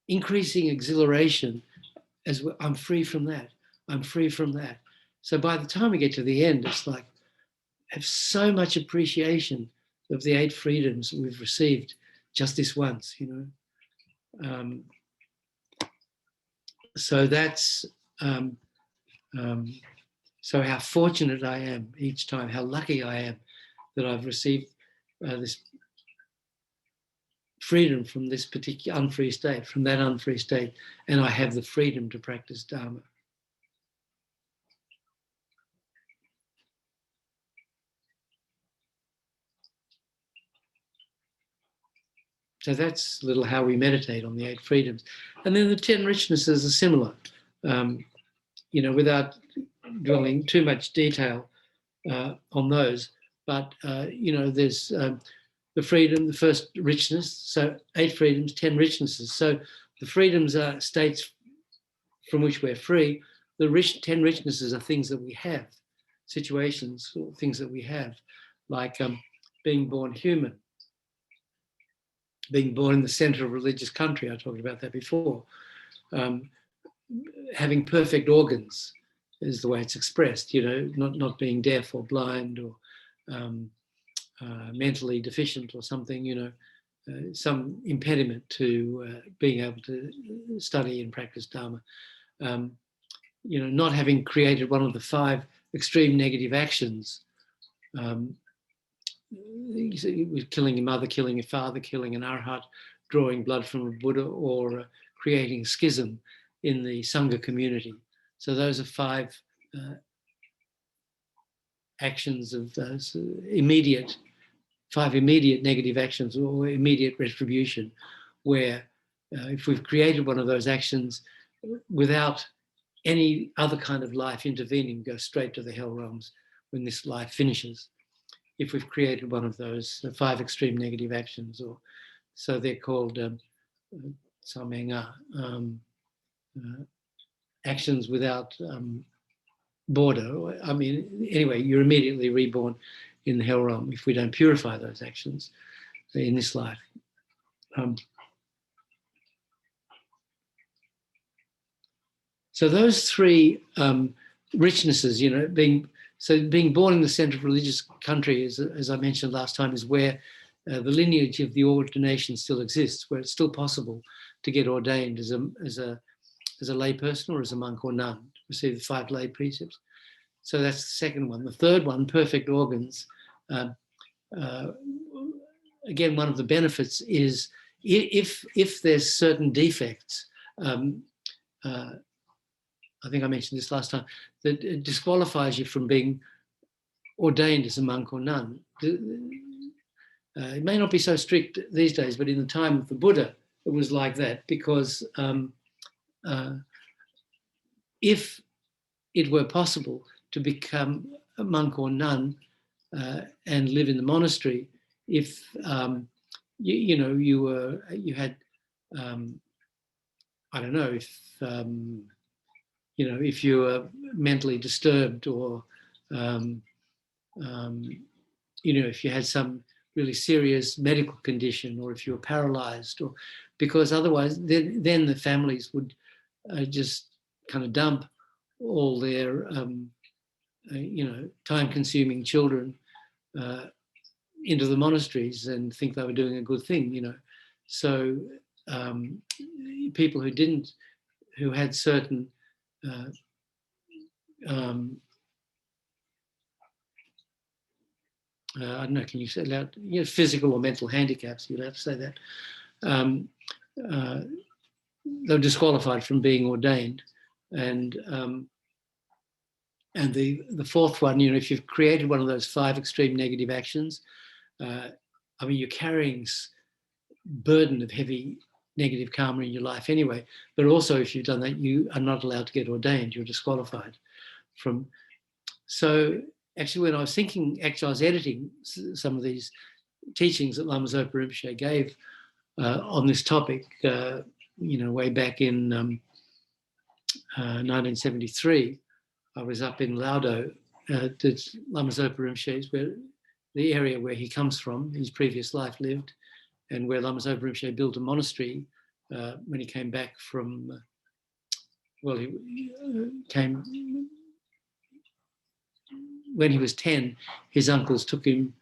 increasing exhilaration as I'm free from that. I'm free from that. So by the time we get to the end, it's like I have so much appreciation of the 8 freedoms we've received just this once, so that's so how fortunate I am each time, how lucky I am that I've received this freedom from this particular unfree state, from that unfree state, and I have the freedom to practice Dharma. So that's a little how we meditate on the 8 freedoms. And then the 10 richnesses are similar, without dwelling too much detail on those. But, there's the freedom, the first richness, so 8 freedoms, 10 richnesses. So the freedoms are states from which we're free. The 10 richnesses are things that we have, situations or things that we have, like being born human, being born in the center of a religious country. I talked about that before. Having perfect organs is the way it's expressed, not being deaf or blind or mentally deficient or something, some impediment to being able to study and practice Dharma. Not having created one of the 5 extreme negative actions, killing your mother, killing your father, killing an arhat, drawing blood from a Buddha, or creating schism in the Sangha community. So those are 5 actions of 5 immediate negative actions or immediate retribution, where if we've created one of those actions without any other kind of life intervening, go straight to the hell realms when this life finishes. If we've created one of those 5 extreme negative actions, so they're called samenga, actions without border. I mean, anyway, you're immediately reborn in the hell realm if we don't purify those actions in this life. So those 3 richnesses, being born in the center of a religious country, as I mentioned last time, is where the lineage of the ordination still exists, where it's still possible to get ordained as a lay person or as a monk or nun, receive the 5 lay precepts. So that's the second one. The third one, perfect organs. Again, one of the benefits is if there's certain defects, I think I mentioned this last time, that it disqualifies you from being ordained as a monk or nun. It may not be so strict these days, but in the time of the Buddha, it was like that, because if it were possible to become a monk or nun and live in the monastery, if you had I don't know, if you were mentally disturbed, or if you had some really serious medical condition, or if you were paralyzed, or because otherwise then the families would just kind of dump all their time-consuming children into the monasteries and think they were doing a good thing, So people who had certain I don't know, can you say that? Physical or mental handicaps, you'll have to say that. They're disqualified from being ordained. And the fourth one, if you've created one of those 5 extreme negative actions, you're carrying burden of heavy negative karma in your life anyway, but also if you've done that, you are not allowed to get ordained. You're disqualified from. So actually, when I was thinking, I was editing some of these teachings that Lama Zopa Rinpoche gave on this topic, way back in 1973. I was up in Laudo, Lama Zopa Rinpoche, where the area where he comes from, his previous life lived, and where Lama Zopa Rinpoche built a monastery when he came back from, when he was 10, his uncles took him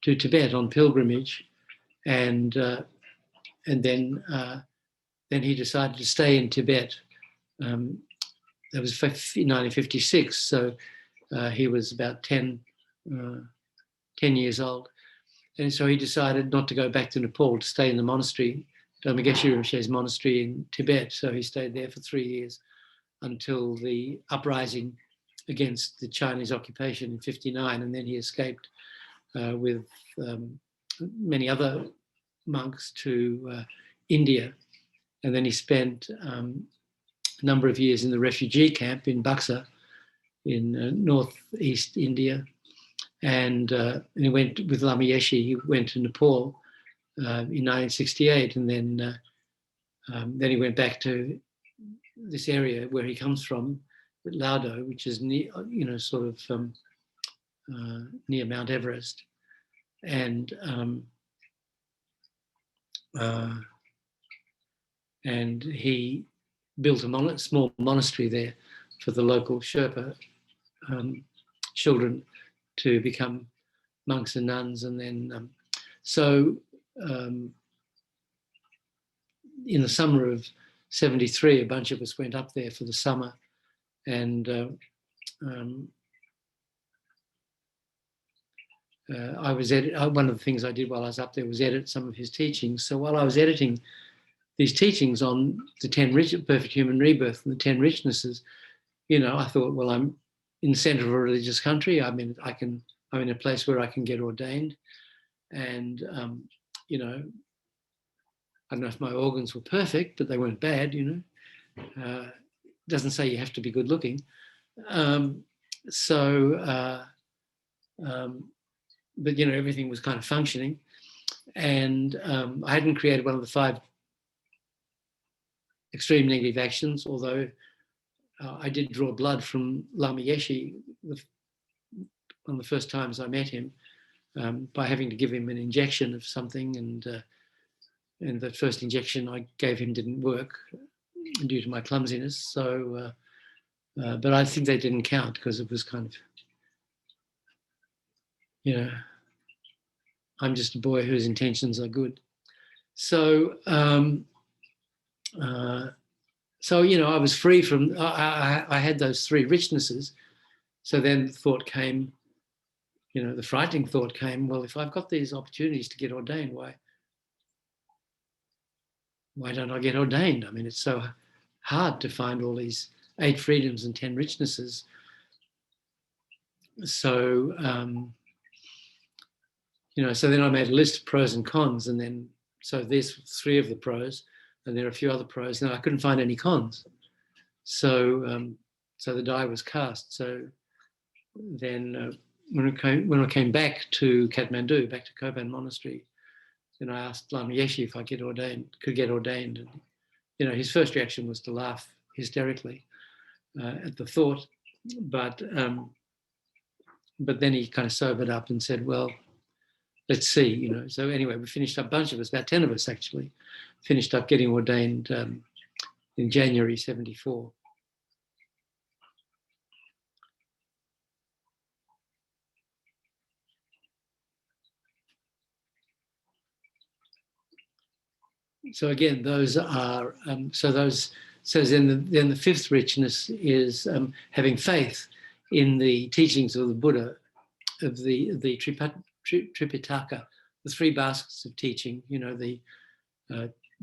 to Tibet on pilgrimage, and then he decided to stay in Tibet. That was 1956, so he was about 10 years old. And so he decided not to go back to Nepal, to stay in the monastery, Dharma Geshe Rinpoche's monastery in Tibet. So he stayed there for 3 years until the uprising against the Chinese occupation in 1959, and then he escaped with many other monks to India. And then he spent a number of years in the refugee camp in Buxa in northeast India. and he went with Lama Yeshe. He went to Nepal in 1968, and then he went back to this area where he comes from, Laudo, which is near, sort of near Mount Everest, and he built a small monastery there for the local Sherpa children to become monks and nuns. And then, in the summer of 73, a bunch of us went up there for the summer, and I was one of the things I did while I was up there was edit some of his teachings. So while I was editing these teachings on the 10 perfect human rebirth and the 10 richnesses, I thought, well, I'm in the center of a religious country. I'm in a place where I can get ordained, and I don't know if my organs were perfect, but they weren't bad. Doesn't say you have to be good looking. But everything was kind of functioning, and I hadn't created one of the 5 extreme negative actions, although I did draw blood from Lama Yeshe one of the first times I met him, by having to give him an injection of something, and the first injection I gave him didn't work due to my clumsiness. So, but I think they didn't count because it was kind of, I'm just a boy whose intentions are good. So, I was free from, I had those 3 richnesses. So then the thought came, the frightening thought came, well, if I've got these opportunities to get ordained, why don't I get ordained? I mean, it's so hard to find all these 8 freedoms and 10 richnesses. So, so then I made a list of pros and cons, and then, so there's 3 of the pros, and there are a few other pros, and I couldn't find any cons. So, so the die was cast. So then when I came back to Kathmandu, back to Kopan Monastery, then I asked Lama Yeshe if I could get ordained. And, his first reaction was to laugh hysterically at the thought, but then he kind of sobered up and said, well, let's see, So anyway, we finished up, a bunch of us, about 10 of us actually, finished up getting ordained in January 74. So again, those are, so then the 5th richness is having faith in the teachings of the Buddha, of the Tripitaka, the 3 baskets of teaching, the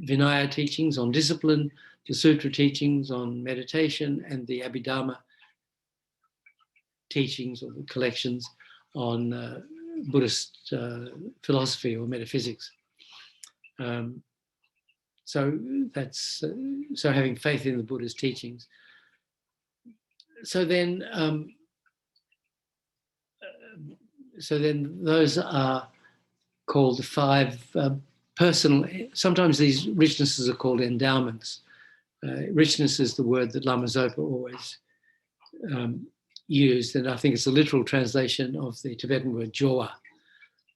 Vinaya teachings on discipline, the Sutra teachings on meditation, and the Abhidharma teachings or the collections on Buddhist philosophy or metaphysics. So that's so having faith in the Buddha's teachings. So then those are called the 5 personal. Sometimes these richnesses are called endowments. Richness is the word that Lama Zopa always used, and I think it's a literal translation of the Tibetan word jowa,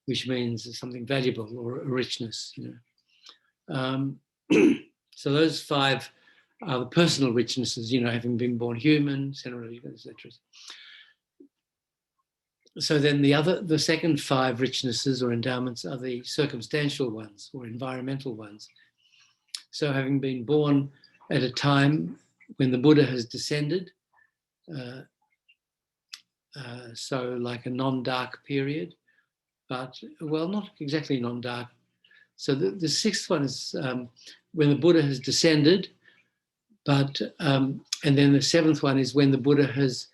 which means something valuable or a richness. So those 5 are the personal richnesses, having been born human, etc. So then the second 5 richnesses or endowments are the circumstantial ones or environmental ones. So having been born at a time when the Buddha has descended, so like a non-dark period, but, well, not exactly non-dark. So the 6th one is when the Buddha has descended, but, and then the 7th one is when the Buddha has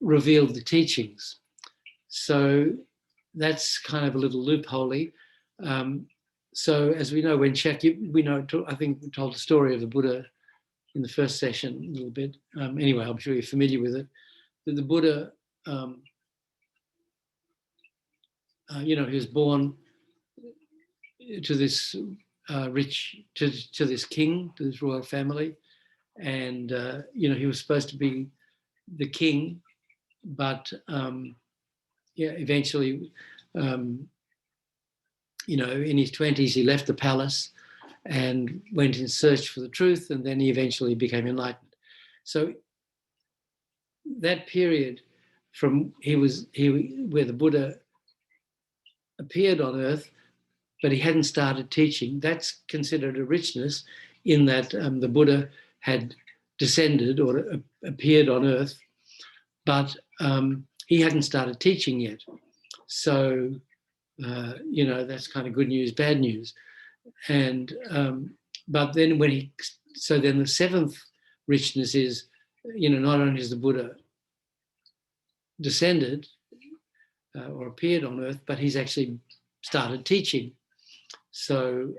revealed the teachings. So that's kind of a little loopholey. So as we know, when I think we told the story of the Buddha in the first session a little bit. Anyway, I'm sure you're familiar with it. That the Buddha he was born to this to this king, to this royal family, and he was supposed to be the king, but eventually, in his 20s, he left the palace and went in search for the truth, and then he eventually became enlightened. So that period from where the Buddha appeared on earth, but he hadn't started teaching, that's considered a richness in that the Buddha had descended or appeared on earth, but he hadn't started teaching yet. So, that's kind of good news, bad news. And, but then then the seventh richness is, not only is the Buddha descended or appeared on earth, but he's actually started teaching. So,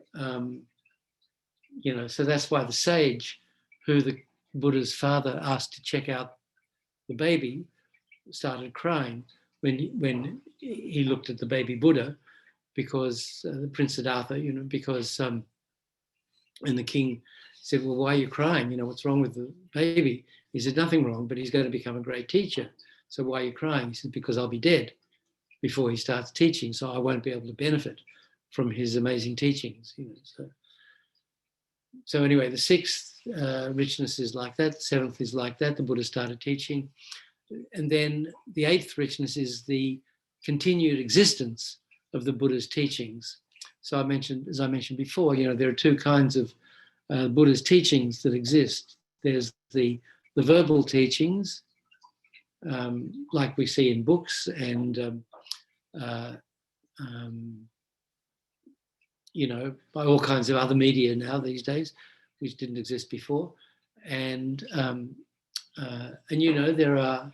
so that's why the sage, who the Buddha's father asked to check out the baby, started crying when he looked at the baby Buddha, because the Prince Siddhartha, because and the king said, well, why are you crying? What's wrong with the baby? He said, nothing wrong, but he's going to become a great teacher. So why are you crying? He said, because I'll be dead before he starts teaching, so I won't be able to benefit from his amazing teachings. So anyway, the sixth richness is like that. Seventh is like that. The Buddha started teaching. And then the eighth richness is the continued existence of the Buddha's teachings. So as I mentioned before, there are two kinds of Buddha's teachings that exist. There's the verbal teachings, like we see in books and by all kinds of other media now these days, which didn't exist before. And there are,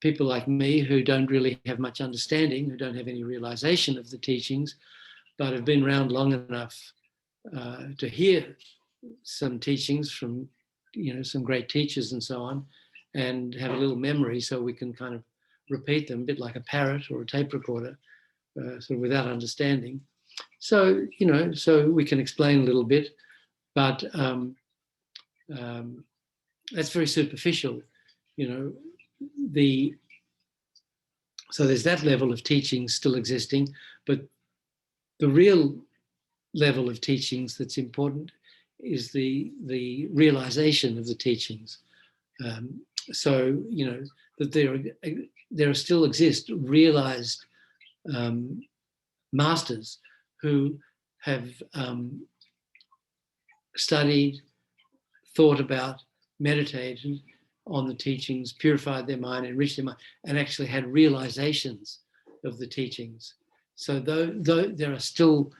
people like me who don't really have much understanding, who don't have any realization of the teachings, but have been around long enough to hear some teachings from, some great teachers and so on, and have a little memory so we can kind of repeat them, a bit like a parrot or a tape recorder, sort of without understanding. So, so we can explain a little bit, but that's very superficial, so there's that level of teaching still existing, but the real level of teachings that's important is the realization of the teachings. So, that there still exist realized masters who have studied, thought about, meditated on the teachings, purified their mind, enriched their mind, and actually had realizations of the teachings. So though there are still,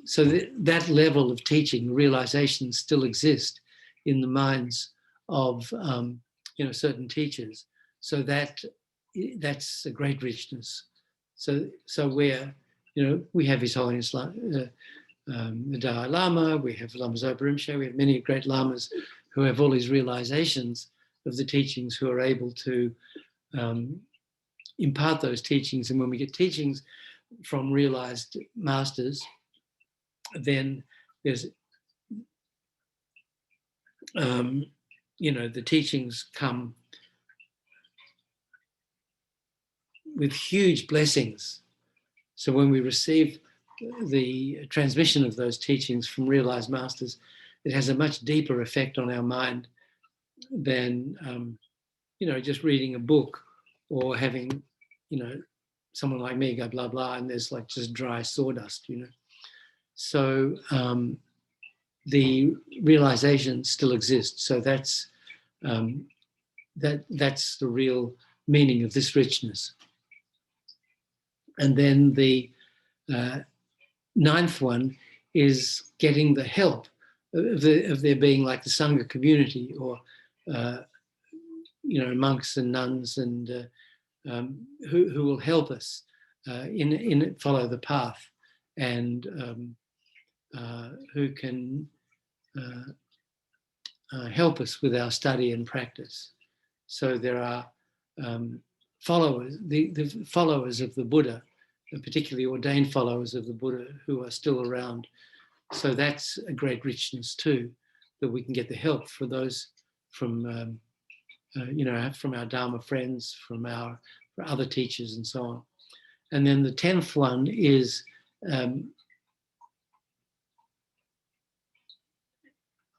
so that level of teaching, realizations still exist in the minds of certain teachers. So that's a great richness. So where we have His Holiness the Dalai Lama, we have Lama Zopa Rinpoche, we have many great lamas who have all these realizations of the teachings, who are able to impart those teachings. And when we get teachings from realized masters, then there's, the teachings come with huge blessings. So when we receive the transmission of those teachings from realized masters, it has a much deeper effect on our mind than, just reading a book or having, someone like me go blah, blah, and there's like just dry sawdust, So the realization still exists. So that's that's the real meaning of this richness. And then the ninth one is getting the help of there being like the Sangha community, or monks and nuns and who will help us in follow the path, and who can help us with our study and practice. So there are followers, the followers of the Buddha, and particularly ordained followers of the Buddha who are still around. So that's a great richness too, that we can get the help for those from, from our Dharma friends, from our other teachers and so on. And then the 10th one is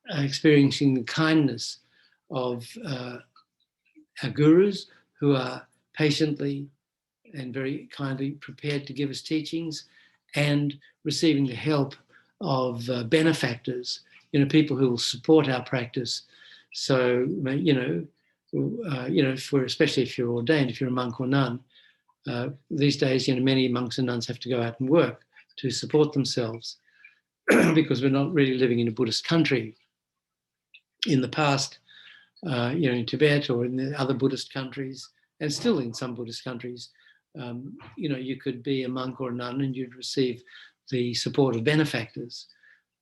experiencing the kindness of our gurus, who are patiently and very kindly prepared to give us teachings, and receiving the help of benefactors, people who will support our practice. So, especially if you're ordained, if you're a monk or nun, these days, many monks and nuns have to go out and work to support themselves because we're not really living in a Buddhist country. In the past, in Tibet or in the other Buddhist countries, and still in some Buddhist countries, you could be a monk or a nun and you'd receive the support of benefactors.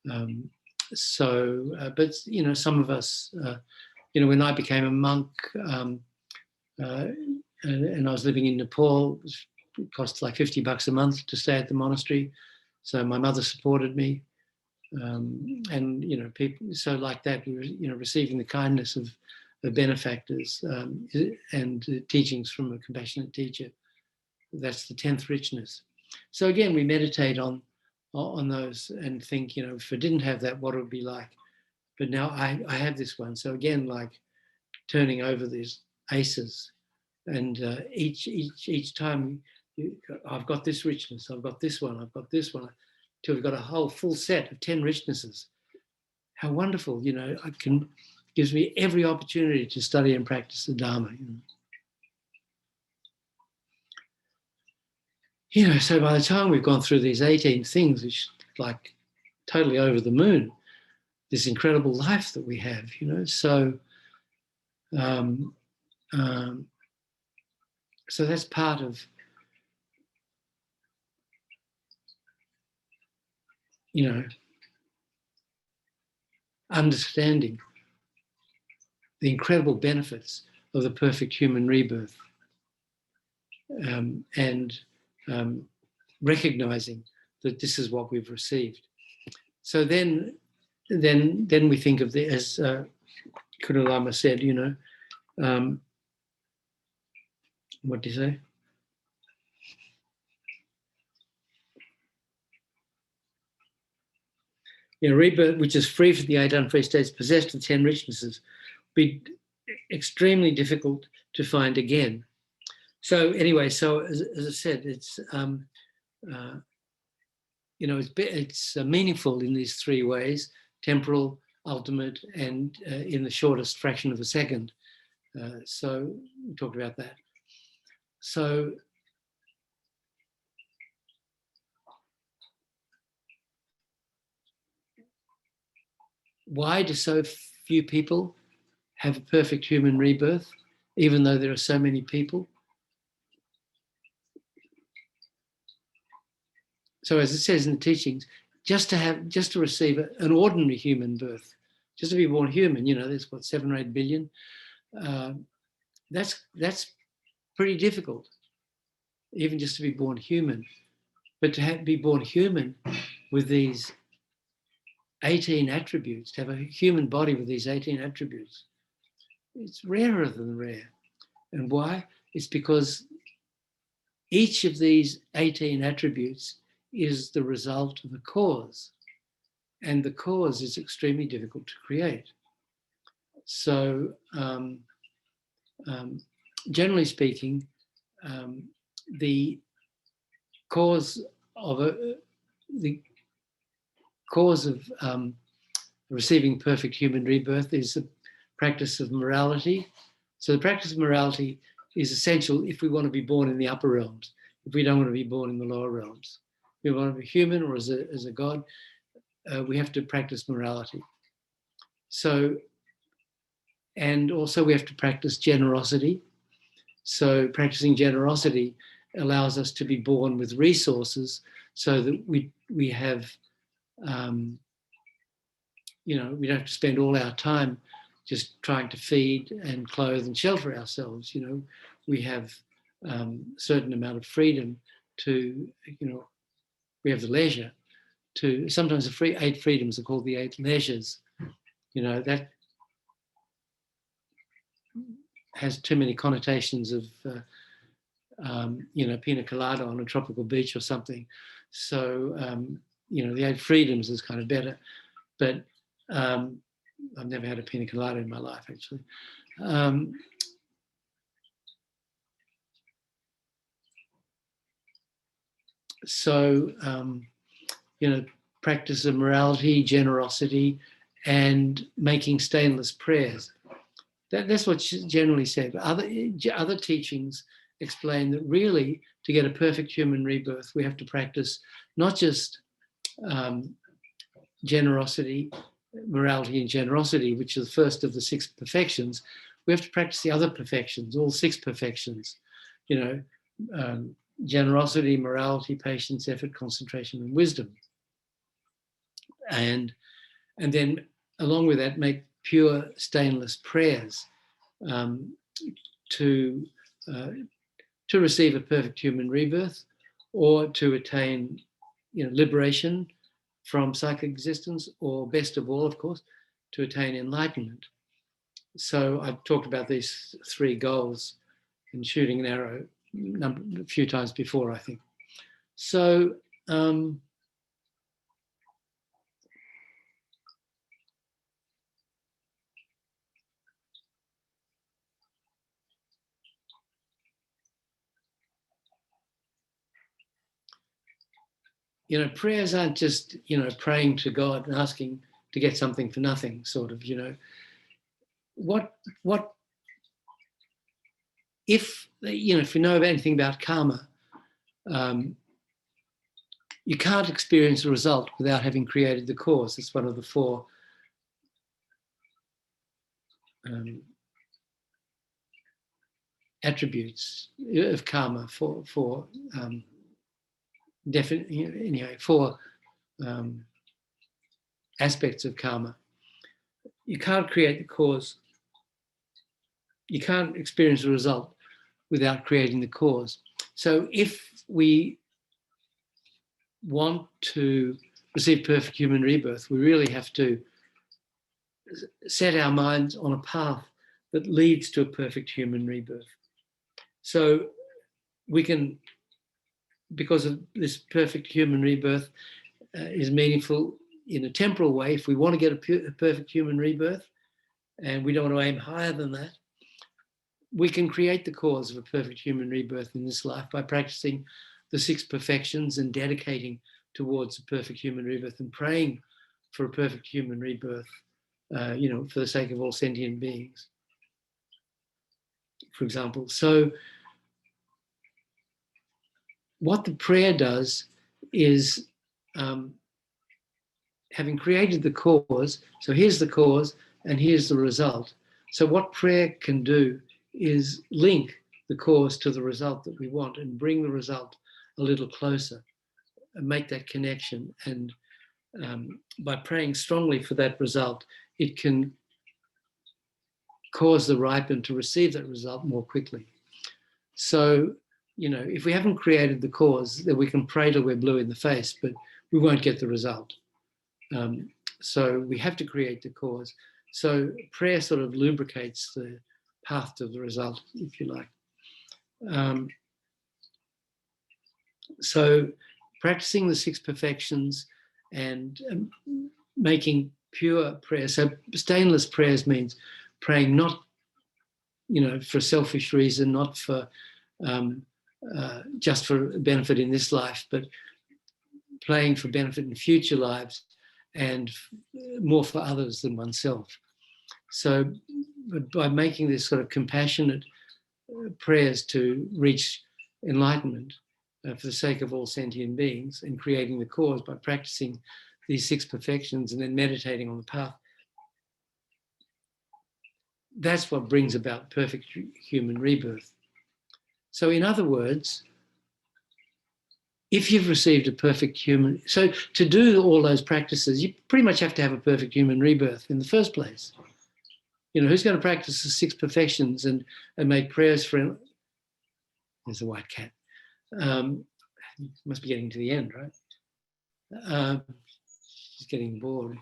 But some of us, when I became a monk and I was living in Nepal, it cost like $50 a month to stay at the monastery. So my mother supported me. People, so like that, we were, receiving the kindness of the benefactors and teachings from a compassionate teacher. That's the 10th richness. So again, we meditate on those and think, if I didn't have that, what it would be like. But now I have this one. So again, like turning over these aces, and each time I've got this richness, I've got this one, I've got this one, till we've got a whole full set of 10 richnesses. How wonderful, gives me every opportunity to study and practice the Dharma. So by the time we've gone through these 18 things, which like totally over the moon, this incredible life that we have, so so that's part of, understanding the incredible benefits of the perfect human rebirth, and recognizing that this is what we've received. So then we think of as Kurukulla Lama said, what do you say? Rebirth, which is free from the 8 unfree states, possessed of 10 richnesses, be extremely difficult to find again. So anyway, so as I said, it's it's meaningful in these 3 ways: temporal, ultimate, and in the shortest fraction of a second. So we talked about that. So why do so few people have a perfect human rebirth, even though there are so many people? So as it says in the teachings, just to receive an ordinary human birth, just to be born human, there's what, 7 or 8 billion. That's pretty difficult, even just to be born human. But to be born human with these 18 attributes, to have a human body with these 18 attributes, it's rarer than rare. And why? It's because each of these 18 attributes is the result of a cause, and the cause is extremely difficult to create. So generally speaking, the cause of receiving perfect human rebirth is the practice of morality. So the practice of morality is essential if we want to be born in the upper realms, if we don't want to be born in the lower realms. If we want to be human or as a god, we have to practice morality. So, and also we have to practice generosity. So practicing generosity allows us to be born with resources so that we have, we don't have to spend all our time just trying to feed and clothe and shelter ourselves. we have a certain amount of freedom to, we have the leisure to, sometimes the 8 freedoms are called the 8 leisures. That has too many connotations of, pina colada on a tropical beach or something. So, the 8 freedoms is kind of better. But I've never had a pina colada in my life, actually. Practice of morality, generosity, and making stainless prayers. That's what's generally said. Other teachings explain that really, to get a perfect human rebirth, we have to practice not just generosity, morality and generosity, which is the first of the 6 perfections. We have to practice the other perfections, all 6 perfections. Generosity, morality, patience, effort, concentration, and wisdom. And then along with that, make pure stainless prayers to receive a perfect human rebirth, or to attain liberation from cyclic existence, or best of all, of course, to attain enlightenment. So I've talked about these 3 goals in shooting an arrow a few times before, I think. So prayers aren't just, praying to God and asking to get something for nothing, sort of, What if you know anything about karma, you can't experience a result without having created the cause. It's one of the 4 attributes of karma for 4 aspects of karma. You can't create the cause. You can't experience a result without creating the cause. So if we want to receive perfect human rebirth, we really have to set our minds on a path that leads to a perfect human rebirth. So we can, because of this perfect human rebirth is meaningful in a temporal way, if we want to get a perfect human rebirth, and we don't want to aim higher than that, we can create the cause of a perfect human rebirth in this life by practicing the 6 perfections and dedicating towards a perfect human rebirth and praying for a perfect human rebirth, for the sake of all sentient beings, for example. So what the prayer does is, having created the cause, so here's the cause and here's the result. So what prayer can do is link the cause to the result that we want and bring the result a little closer and make that connection. And by praying strongly for that result, it can cause the ripen to receive that result more quickly. So, if we haven't created the cause, then we can pray till we're blue in the face, but we won't get the result. So we have to create the cause. So prayer sort of lubricates the path to the result, if you like. So practicing the 6 perfections and making pure prayer. So stainless prayers means praying not, for a selfish reason, not for just for benefit in this life, but praying for benefit in future lives and more for others than oneself. So by making this sort of compassionate prayers to reach enlightenment for the sake of all sentient beings, and creating the cause by practicing these 6 perfections and then meditating on the path, that's what brings about perfect human rebirth. So in other words, if you've received a perfect human, so to do all those practices, you pretty much have to have a perfect human rebirth in the first place. Who's going to practice the 6 perfections and make prayers for There's a white cat. Must be getting to the end, right? She's getting bored.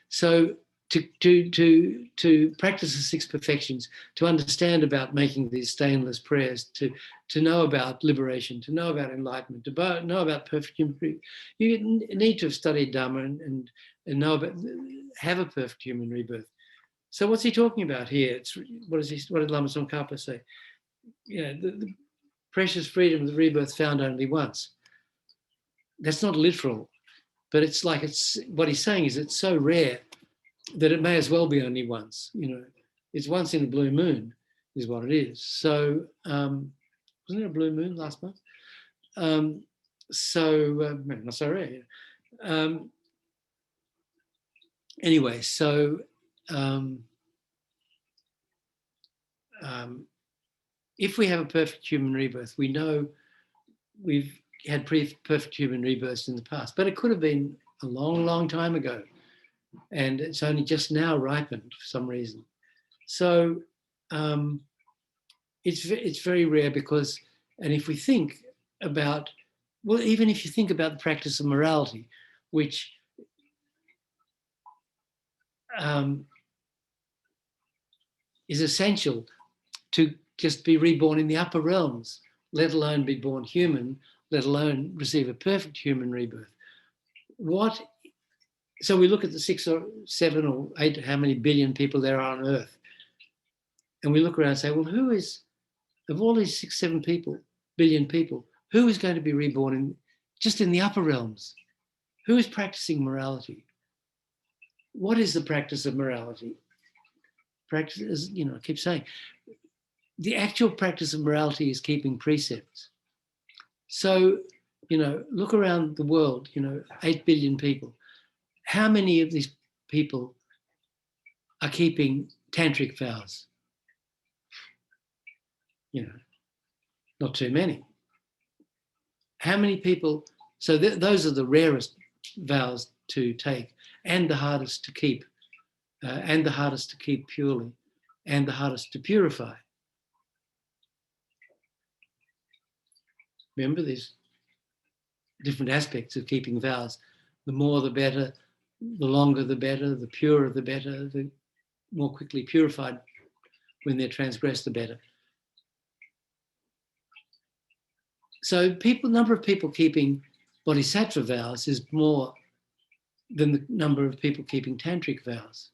So to practice the 6 perfections, to understand about making these stainless prayers, to know about liberation, to know about enlightenment, to know about perfect human rebirth, you need to have studied Dharma and know about, have a perfect human rebirth. So what's he talking about here? What did Lama Tsongkhapa say? The precious freedom of the rebirth found only once. That's not literal, but it's like what he's saying is it's so rare that it may as well be only once. It's once in a blue moon is what it is. So wasn't it a blue moon last month? Not so rare. Anyway, so if we have a perfect human rebirth, we know we've had perfect human rebirths in the past, but it could have been a long, long time ago, and it's only just now ripened for some reason. So it's very rare because, and if we think about, well, even if you think about the practice of morality, which is essential to just be reborn in the upper realms, let alone be born human, let alone receive a perfect human rebirth. So we look at the 6 or 7 or 8, how many billion people there are on Earth, and we look around and say, well, who is, of all these 6, 7 billion people, who is going to be reborn just in the upper realms? Who is practicing morality? What is the practice of morality? Practice is, I keep saying, the actual practice of morality is keeping precepts. So, look around the world, 8 billion people. How many of these people are keeping tantric vows? Not too many. How many people, so those are the rarest vows to take and the hardest to keep, and the hardest to keep purely, and the hardest to purify. Remember, there's different aspects of keeping vows. The more the better, the longer the better, the purer the better, the more quickly purified when they're transgressed the better. So number of people keeping bodhisattva vows is more than the number of people keeping tantric vows.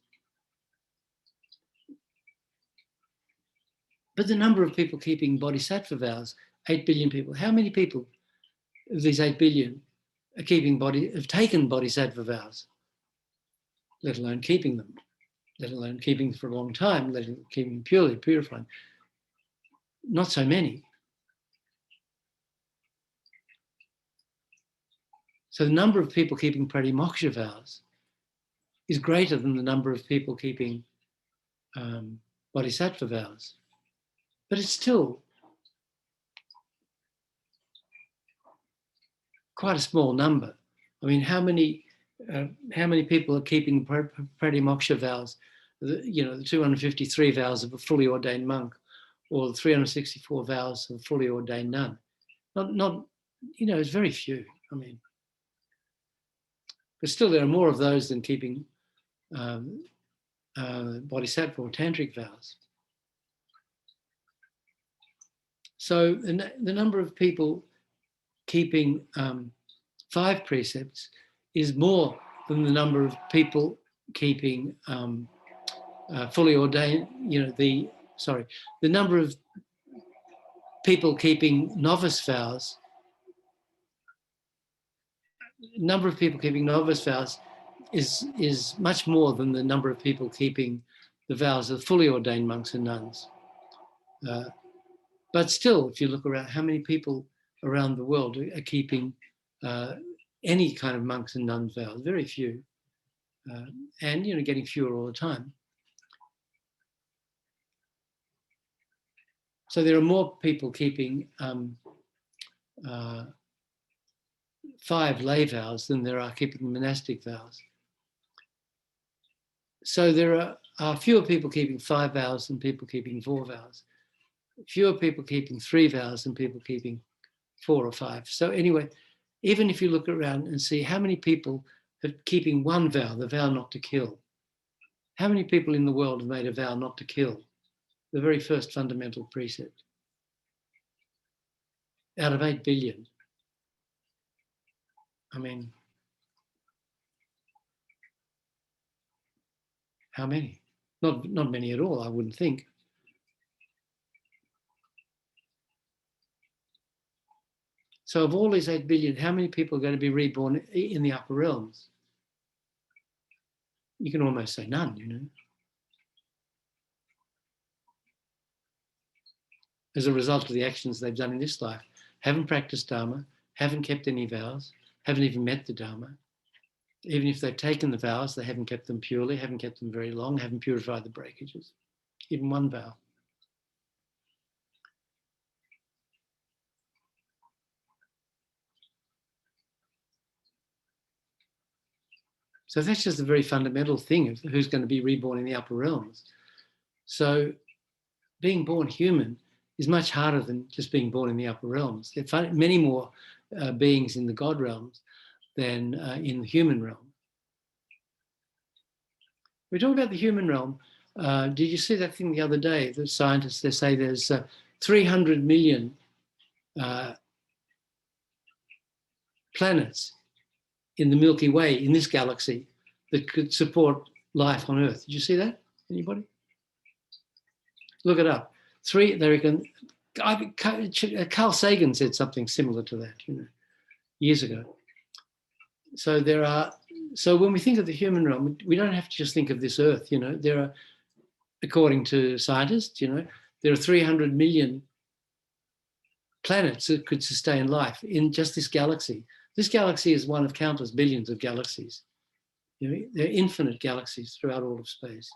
But the number of people keeping bodhisattva vows, 8 billion people, how many people of these 8 billion have taken bodhisattva vows, let alone keeping them, let alone keeping them for a long time, let alone keeping them purely, purified? Not so many. So the number of people keeping pratimoksha vows is greater than the number of people keeping bodhisattva vows. But it's still quite a small number. I mean, how many people are keeping pratimoksha vows? The 253 vows of a fully ordained monk, or the 364 vows of a fully ordained nun. Not, it's very few. I mean, but still, there are more of those than keeping bodhisattva or tantric vows. So the number of people keeping 5 precepts is more than the number of people keeping fully ordained, the number of people keeping novice vows, is much more than the number of people keeping the vows of fully ordained monks and nuns. But still, if you look around, how many people around the world are keeping any kind of monks and nuns vows? Very few. And, getting fewer all the time. So there are more people keeping 5 lay vows than there are keeping monastic vows. So there are fewer people keeping 5 vows than people keeping 4 vows. Fewer people keeping 3 vows than people keeping 4 or 5. So anyway, even if you look around and see how many people are keeping one vow, the vow not to kill, how many people in the world have made a vow not to kill, the very first fundamental precept, out of 8 billion. I mean, how many? Not many at all, I wouldn't think. So of all these 8 billion, how many people are going to be reborn in the upper realms? You can almost say none, you know. As a result of the actions they've done in this life, haven't practiced Dharma, haven't kept any vows, haven't even met the Dharma. Even if they've taken the vows, they haven't kept them purely, haven't kept them very long, haven't purified the breakages, even one vow. So that's just a very fundamental thing of who's going to be reborn in the upper realms. So being born human is much harder than just being born in the upper realms. There are many more beings in the God realms than in the human realm. We talk about the human realm. Did you see that thing the other day? The scientists, they say there's 300 million planets in the Milky Way, in this galaxy, that could support life on Earth. Did you see that? Anybody? Look it up. They reckon, Carl Sagan said something similar to that, you know, years ago. So so when we think of the human realm, we don't have to just think of this Earth, you know. There are, according to scientists, you know, there are 300 million planets that could sustain life in just this galaxy. This galaxy is one of countless billions of galaxies. You know, there are infinite galaxies throughout all of space.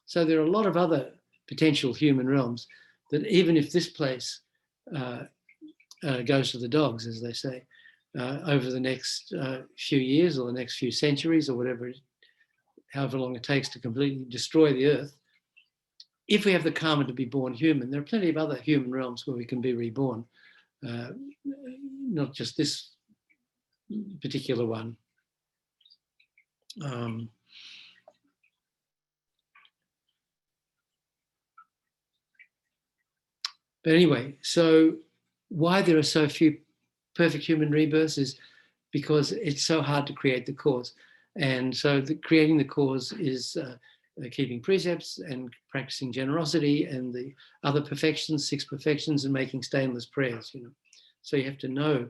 So there are a lot of other potential human realms that even if this place goes to the dogs, as they say, over the next few years or the next few centuries or whatever, however long it takes to completely destroy the Earth, if we have the karma to be born human, there are plenty of other human realms where we can be reborn, not just this particular one. But anyway, so why there are so few perfect human rebirths is because it's so hard to create the cause. And so creating the cause is keeping precepts and practicing generosity and the other perfections, 6 perfections, and making stainless prayers, you know. So you have to know,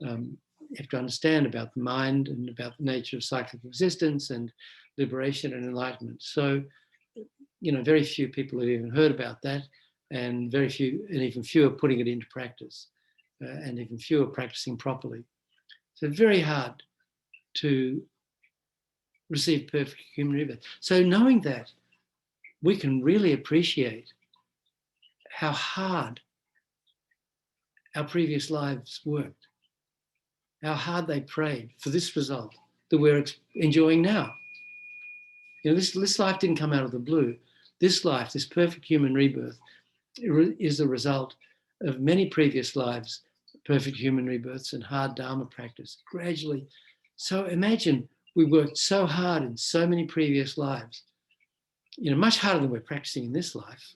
you have to understand about the mind and about the nature of cyclic existence and liberation and enlightenment. So, you know, very few people have even heard about that, and very few, and even fewer putting it into practice, and even fewer practicing properly. So very hard to receive perfect human rebirth. So knowing that, we can really appreciate how hard our previous lives worked, how hard they prayed for this result that we're enjoying now. You know, this life didn't come out of the blue. This life, this perfect human rebirth, is the result of many previous lives, perfect human rebirths and hard Dharma practice, gradually. So imagine we worked so hard in so many previous lives, you know, much harder than we're practicing in this life.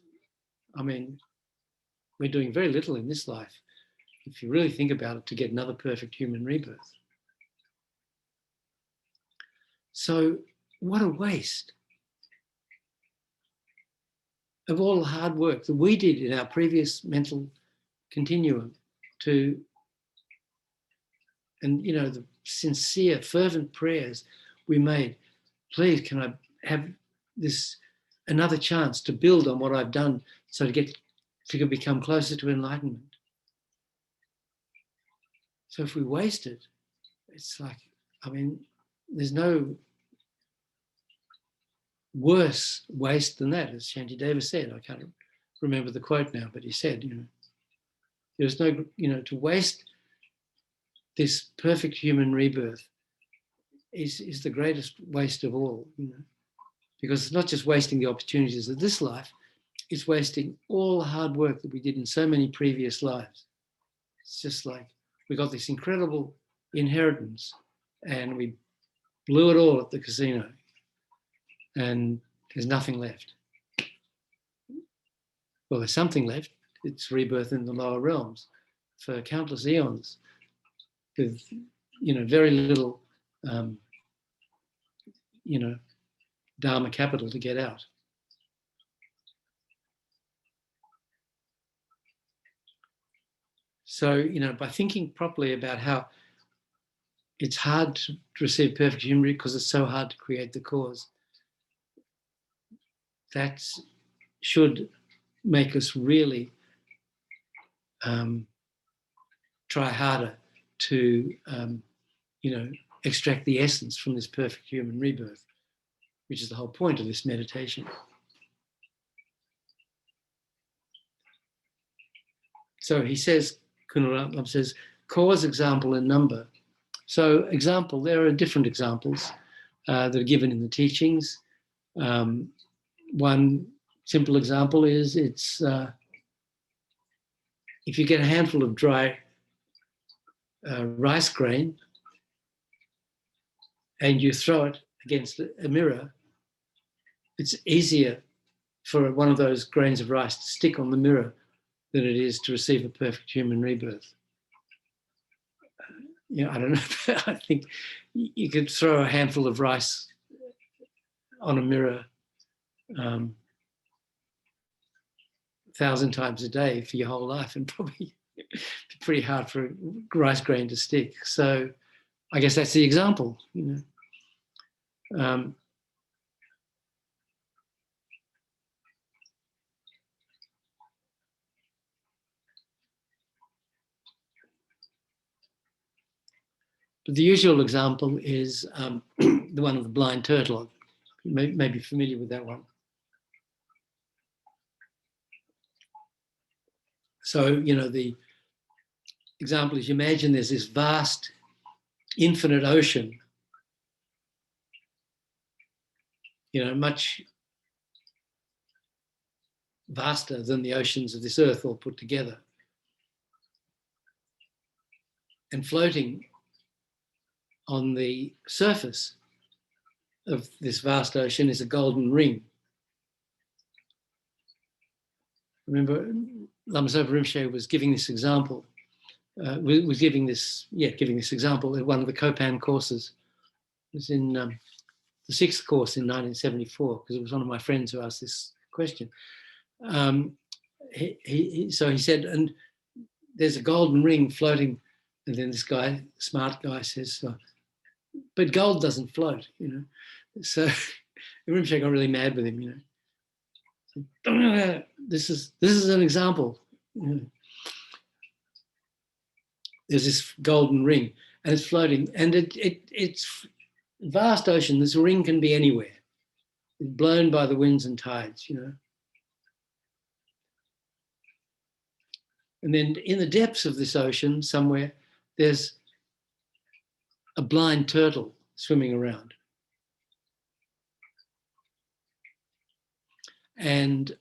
I mean, we're doing very little in this life, if you really think about it, to get another perfect human rebirth. So what a waste of all the hard work that we did in our previous mental continuum and, you know, the sincere, fervent prayers we made. Please, can I have this another chance to build on what I've done so to become closer to enlightenment? So if we waste it, it's like, I mean, there's no worse waste than that, as Shantideva said. I can't remember the quote now, but he said, you know, there's no, you know, to waste this perfect human rebirth is the greatest waste of all, you know. because it's not just wasting the opportunities of this life, it's wasting all the hard work that we did in so many previous lives. It's just like we got this incredible inheritance and we blew it all at the casino and there's nothing left. Well, there's something left. It's rebirth in the lower realms for countless eons with, very little, Dharma capital to get out. So, by thinking properly about how it's hard to receive perfect human because it's so hard to create the cause, that should make us really try harder to, extract the essence from this perfect human rebirth, which is the whole point of this meditation. So he says, Kurukulla says, cause, example, and number. So example, there are different examples that are given in the teachings. One simple example is it's if you get a handful of dry rice grain and you throw it against a mirror, it's easier for one of those grains of rice to stick on the mirror than it is to receive a perfect human rebirth. I don't know. I think you could throw a handful of rice on a mirror 1,000 times a day for your whole life and probably be pretty hard for a rice grain to stick. So I guess that's the example, But the usual example is the one of the blind turtle. You may be familiar with that one. So, the example is, you imagine there's this vast, infinite ocean, much vaster than the oceans of this earth all put together. And floating on the surface of this vast ocean is a golden ring. Remember, Lama Tsongkhapa Rinpoche was giving this example, giving this example at one of the Kopan courses. It was in the 6th course in 1974, because it was one of my friends who asked this question. So he said, and there's a golden ring floating, and then this guy, smart guy, says, but gold doesn't float, So Rinpoche got really mad with him, This is an example. There's this golden ring, and it's floating, and it's vast ocean. This ring can be anywhere, it's blown by the winds and tides, And then in the depths of this ocean, somewhere, there's a blind turtle swimming around. And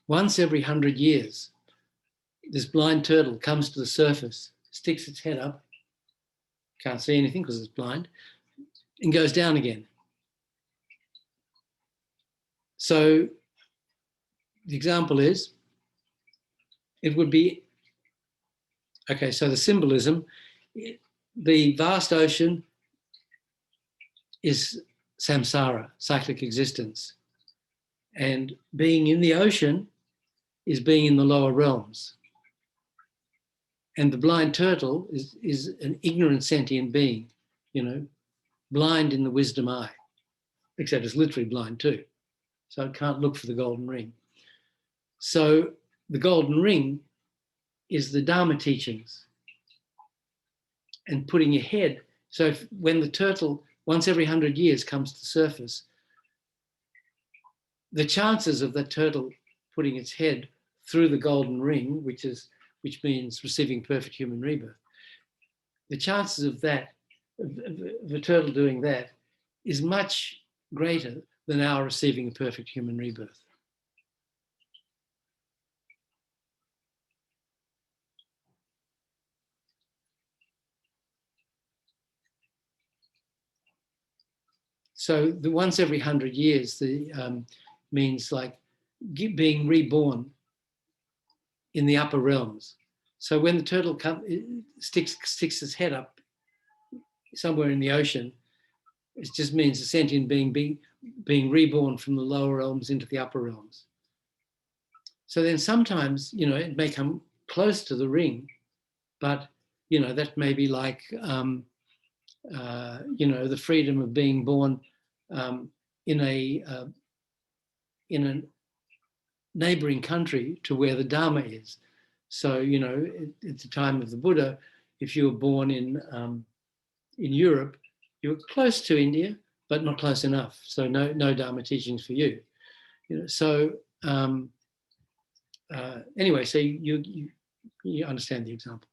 once every 100 years, this blind turtle comes to the surface, sticks its head up, can't see anything because it's blind, and goes down again. So the example is, it would be, okay, so the symbolism, the vast ocean is samsara, cyclic existence. And being in the ocean is being in the lower realms. And the blind turtle is an ignorant sentient being, blind in the wisdom eye, except it's literally blind too. So it can't look for the golden ring. So the golden ring is the Dharma teachings and putting your head. So when the turtle, once every 100 years, comes to the surface, the chances of the turtle putting its head through the golden ring, which means receiving perfect human rebirth, the chances of that of a turtle doing that is much greater than our receiving a perfect human rebirth. So the once every 100 years means like being reborn in the upper realms. So when the turtle sticks its head up somewhere in the ocean, it just means a sentient being being reborn from the lower realms into the upper realms. So then sometimes, it may come close to the ring, but, that may be like, the freedom of being born in a neighboring country to where the Dharma is. So, at the time of the Buddha, if you were born in Europe, you were close to India, but not close enough. So no Dharma teachings for you. So anyway, so you understand the example.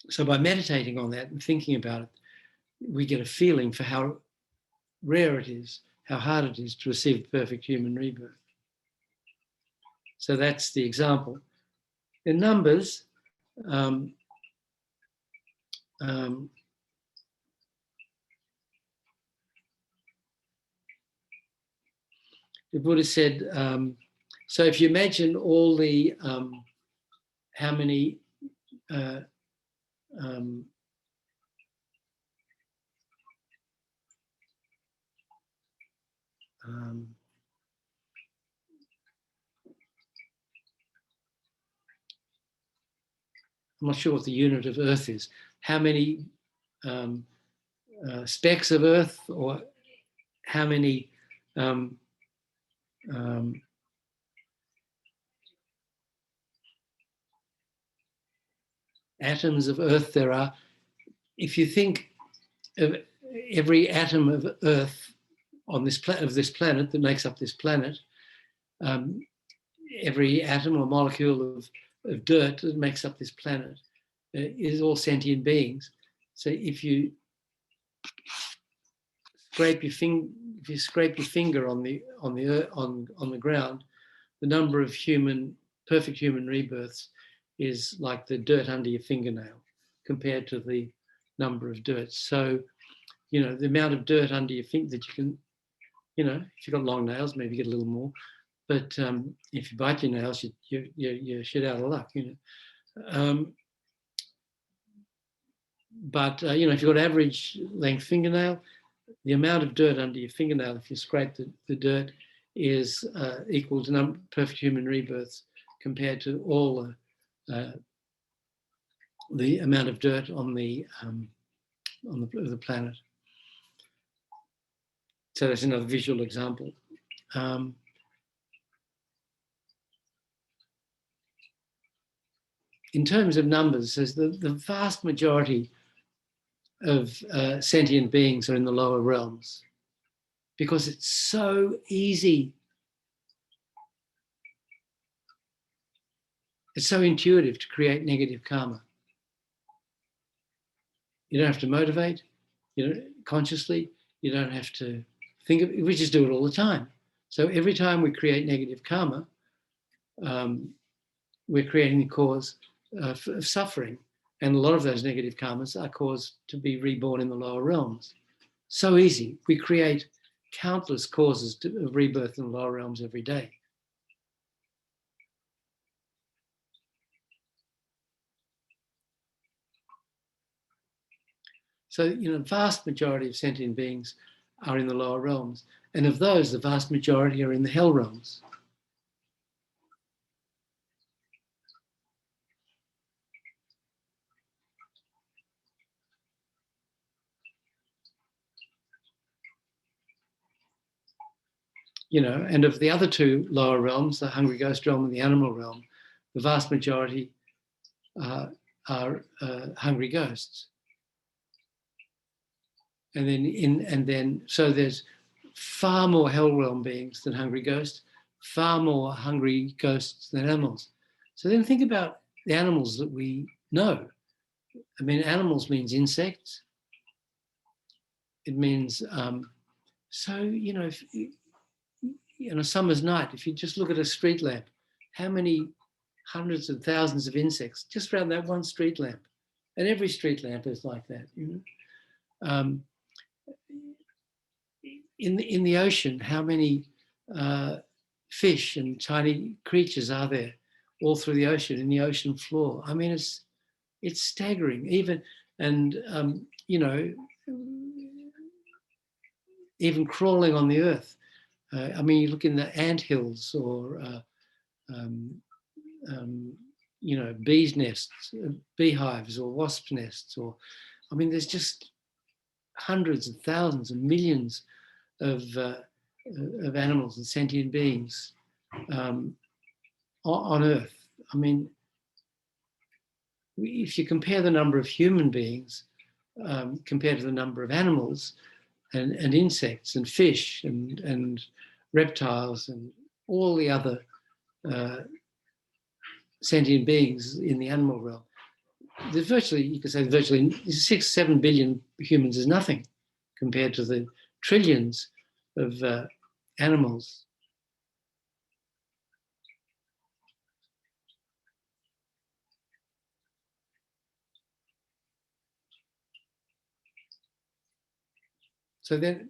So by meditating on that and thinking about it, we get a feeling for how rare it is, how hard it is to receive perfect human rebirth. So that's the example. In numbers, the Buddha said, so if you imagine all the, how many I'm not sure what the unit of Earth is, how many specks of Earth, or how many atoms of Earth there are. If you think of every atom of Earth on this planet that makes up this planet, every atom or molecule of dirt that makes up this planet is all sentient beings. So if you scrape your finger on the ground, the number of perfect human rebirths is like the dirt under your fingernail compared to the number of dirt. So, the amount of dirt under your finger that you can, if you've got long nails, maybe get a little more. But if you bite your nails, you're shit out of luck, But, if you've got average length fingernail, the amount of dirt under your fingernail, if you scrape the dirt, is equal to perfect human rebirths compared to all the amount of dirt on the planet. So that's another visual example. In terms of numbers, the vast majority of sentient beings are in the lower realms because it's so easy. It's so intuitive to create negative karma. You don't have to motivate, consciously. You don't have to think of it. We just do it all the time. So every time we create negative karma, we're creating the cause of suffering. And a lot of those negative karmas are caused to be reborn in the lower realms. So easy. We create countless causes of rebirth in the lower realms every day. So, the vast majority of sentient beings are in the lower realms. And of those, the vast majority are in the hell realms. And of the other two lower realms, the hungry ghost realm and the animal realm, the vast majority are hungry ghosts. And then so there's far more hell realm beings than hungry ghosts, far more hungry ghosts than animals. So then think about the animals that we know. I mean, animals means insects. It means, so, you know, if, on a summer's night, if you just look at a street lamp, how many hundreds of thousands of insects just around that one street lamp? And every street lamp is like that, you know. In the ocean, how many fish and tiny creatures are there all through the ocean, in the ocean floor? I mean, it's staggering. Even, and you know, even crawling on the earth. I mean, you look in the anthills or you know, bees' nests, beehives or wasp nests, or I mean, there's just hundreds of thousands and millions of animals and sentient beings on Earth. I mean, if you compare the number of human beings compared to the number of animals and insects and fish and reptiles and all the other sentient beings in the animal realm, there's virtually, you could say virtually 6-7 billion humans is nothing compared to the trillions of animals. So then,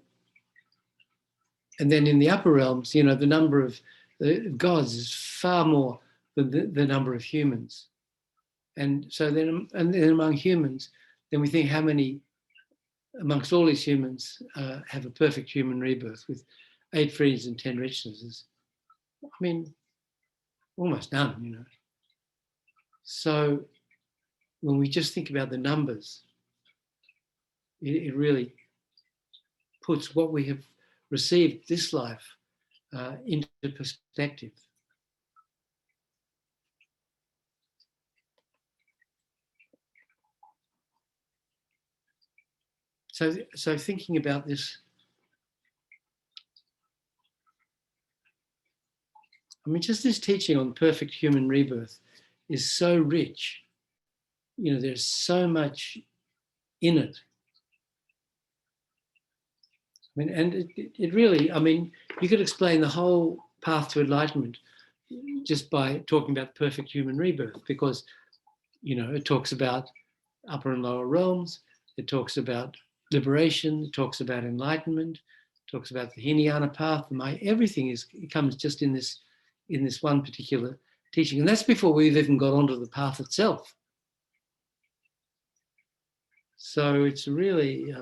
and then in the upper realms, you know, the number of gods is far more than the number of humans. And so then, and then among humans, then we think how many amongst all these humans have a perfect human rebirth with 8 freeds and 10 richnesses. I mean, almost none, you know. So when we just think about the numbers, it really puts what we have received this life into perspective. So thinking about this, I mean, just this teaching on perfect human rebirth is so rich. You know, there's so much in it. I mean, and it really, I mean, you could explain the whole path to enlightenment just by talking about perfect human rebirth, because, you know, it talks about upper and lower realms, it talks about liberation, it talks about enlightenment, it talks about the Hinayana path. Everything comes just in this one particular teaching, and that's before we've even got onto the path itself. So it's really,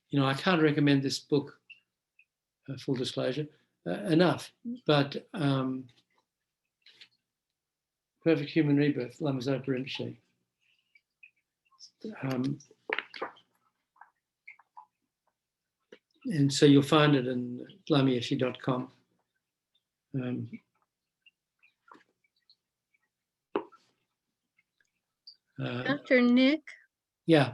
you know, I can't recommend this book, full disclosure, enough. But Perfect Human Rebirth, Lama Zopa Rinpoche. And so you'll find it in lamyeshe.com. Dr. Nick? Yeah.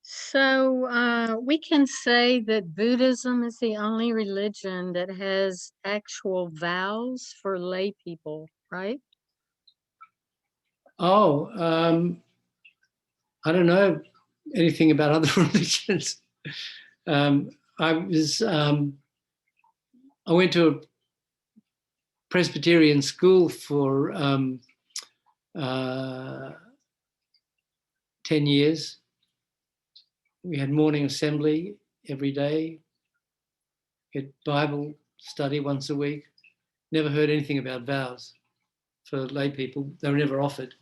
So we can say that Buddhism is the only religion that has actual vows for lay people, right? Oh, I don't know anything about other religions. I went to a Presbyterian school for 10 years. We had morning assembly every day. We had Bible study once a week. Never heard anything about vows for lay people. They were never offered.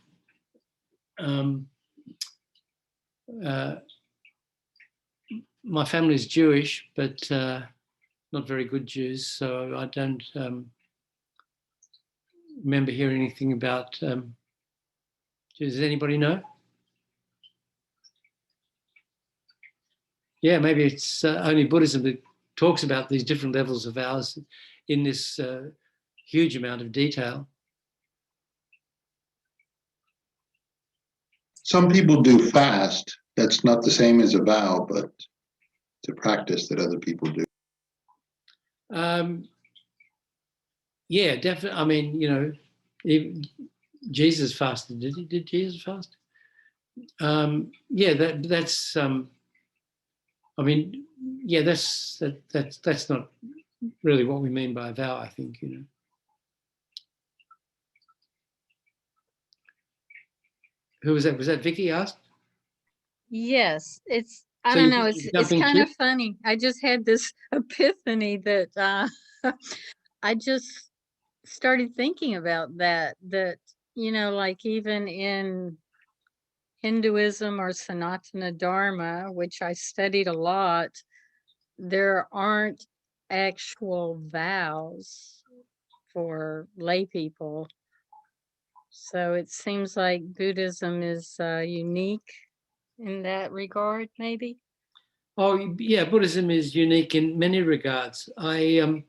My family's Jewish, but not very good Jews, so I don't remember hearing anything about Jews. Does anybody know? Yeah, maybe it's only Buddhism that talks about these different levels of vows in this huge amount of detail. Some people do fast. That's not the same as a vow, but it's a practice that other people do. Yeah, definitely. I mean, you know, even Jesus fasted. Did Jesus fast? Yeah, that's. I mean, yeah, that's not really what we mean by vow. I think, you know. Who was that? Was that Vicky asked? Yes, I So don't you know, think it's you're it's jumping kind ship? of funny. I just had this epiphany that I just started thinking about that, you know, like even in Hinduism or Sanatana Dharma, which I studied a lot, there aren't actual vows for lay people. So it seems like Buddhism is unique in that regard, maybe. Oh, yeah, Buddhism is unique in many regards. I'm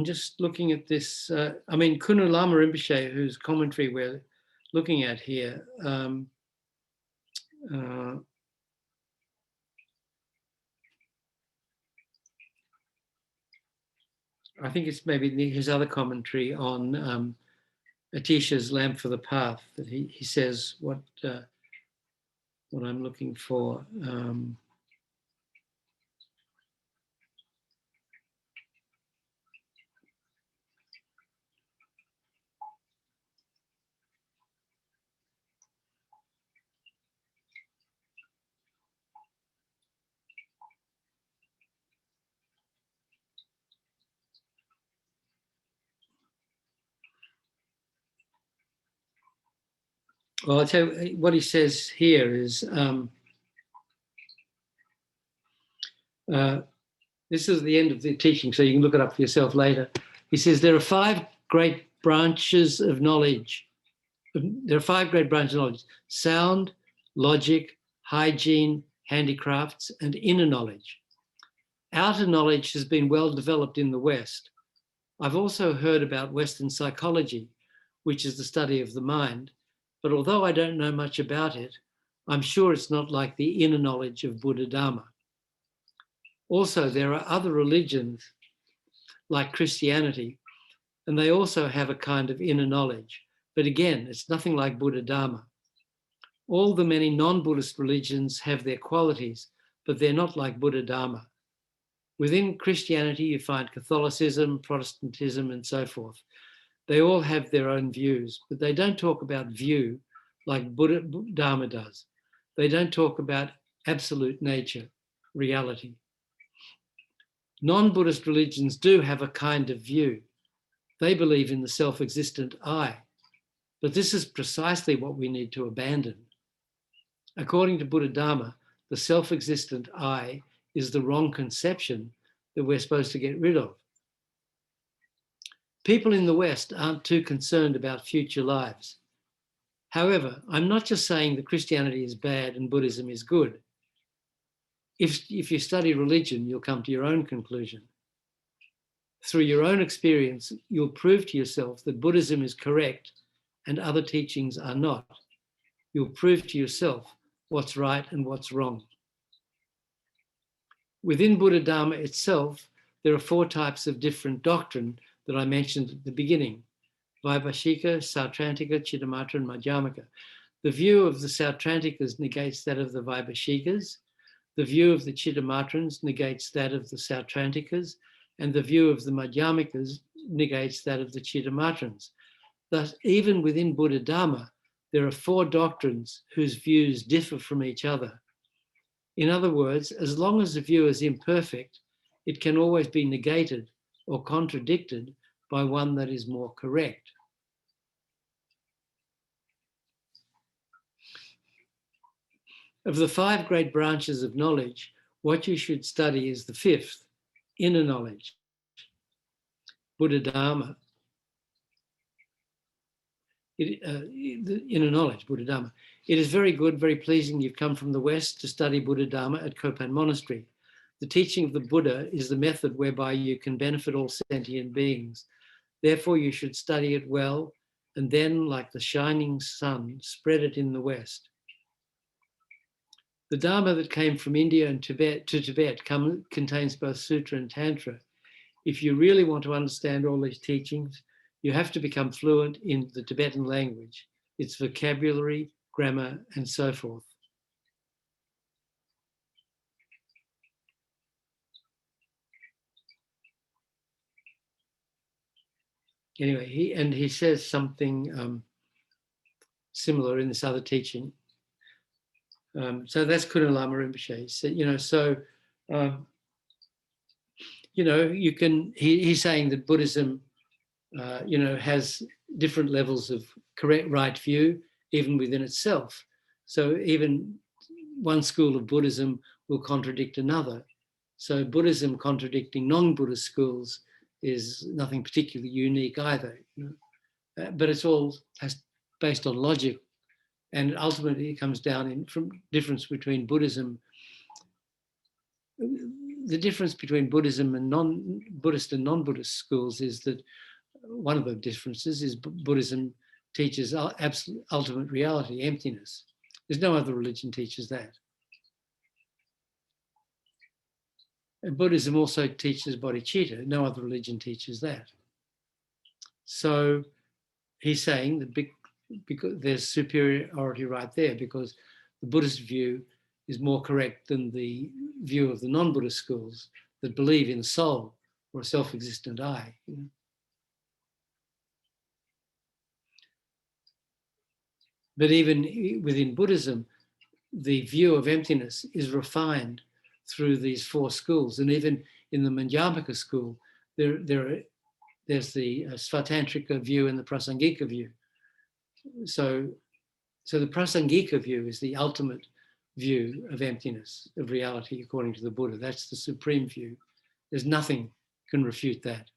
just looking at this. I mean, Kunu Lama Rinpoche, whose commentary we're looking at here, I think it's maybe his other commentary on Atisha's Lamp for the Path that he says what I'm looking for. Well, I'll tell you what he says here is this is the end of the teaching, so you can look it up for yourself later. He says there are 5 great branches of knowledge. There are 5 great branches of knowledge: sound, logic, hygiene, handicrafts, and inner knowledge. Outer knowledge has been well developed in the West. I've also heard about Western psychology, which is the study of the mind, but although I don't know much about it, I'm sure it's not like the inner knowledge of Buddha Dharma. Also, there are other religions like Christianity, and they also have a kind of inner knowledge. But again, it's nothing like Buddha Dharma. All the many non-Buddhist religions have their qualities, but they're not like Buddha Dharma. Within Christianity, you find Catholicism, Protestantism, and so forth. They all have their own views, but they don't talk about view like Buddha Dharma does. They don't talk about absolute nature, reality. Non-Buddhist religions do have a kind of view. They believe in the self-existent I, but this is precisely what we need to abandon. According to Buddha Dharma, the self-existent I is the wrong conception that we're supposed to get rid of. People in the West aren't too concerned about future lives. However, I'm not just saying that Christianity is bad and Buddhism is good. If you study religion, you'll come to your own conclusion. Through your own experience, you'll prove to yourself that Buddhism is correct and other teachings are not. You'll prove to yourself what's right and what's wrong. Within Buddha Dharma itself, there are 4 types of different doctrine that I mentioned at the beginning: Vaibhashika, Sautrantika, Chittamatra, and Madhyamaka. The view of the Sautrantikas negates that of the Vaibhashikas. The view of the Chittamatrans negates that of the Sautrantikas, and the view of the Madhyamikas negates that of the Chittamatrans. Thus, even within Buddha Dharma, there are 4 doctrines whose views differ from each other. In other words, as long as the view is imperfect, it can always be negated or contradicted by one that is more correct. Of the 5 great branches of knowledge, what you should study is the 5th, inner knowledge, Buddha Dharma. The inner knowledge, Buddha Dharma. It is very good, very pleasing you've come from the West to study Buddha Dharma at Kopan Monastery. The teaching of the Buddha is the method whereby you can benefit all sentient beings. Therefore, you should study it well, and then, like the shining sun, spread it in the West. The Dharma that came from India and Tibet contains both Sutra and Tantra. If you really want to understand all these teachings, you have to become fluent in the Tibetan language, its vocabulary, grammar, and so forth. Anyway, he says something similar in this other teaching. So that's Kurukulla Lama Rinpoche. So, you can. He's saying that Buddhism, has different levels of correct right view, even within itself. So even one school of Buddhism will contradict another. So Buddhism contradicting non-Buddhist schools is nothing particularly unique either. But it's all based on logic, and ultimately it comes down from difference between Buddhism. The difference between Buddhism and non-Buddhist and non-Buddhist schools is that one of the differences is Buddhism teaches absolute ultimate reality, emptiness. There's no other religion teaches that. And Buddhism also teaches bodhicitta. No other religion teaches that. So he's saying that because there's superiority right there, because the Buddhist view is more correct than the view of the non-Buddhist schools that believe in the soul or a self-existent I. But even within Buddhism, the view of emptiness is refined through these four schools. And even in the Madhyamaka school, there's the Svatantrika view and the Prasangika view. So the Prasangika view is the ultimate view of emptiness, of reality, according to the Buddha. That's the supreme view. There's nothing can refute that,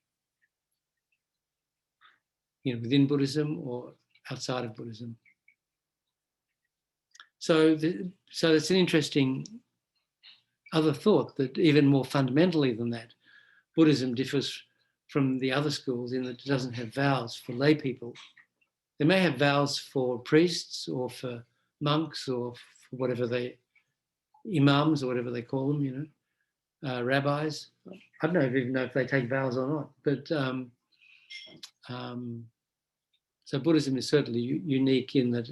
within Buddhism or outside of Buddhism. So it's an interesting other thought that even more fundamentally than that, Buddhism differs from the other schools in that it doesn't have vows for lay people. They may have vows for priests or for monks or for whatever imams or whatever they call them, rabbis. I don't even know if they take vows or not, but so Buddhism is certainly unique in that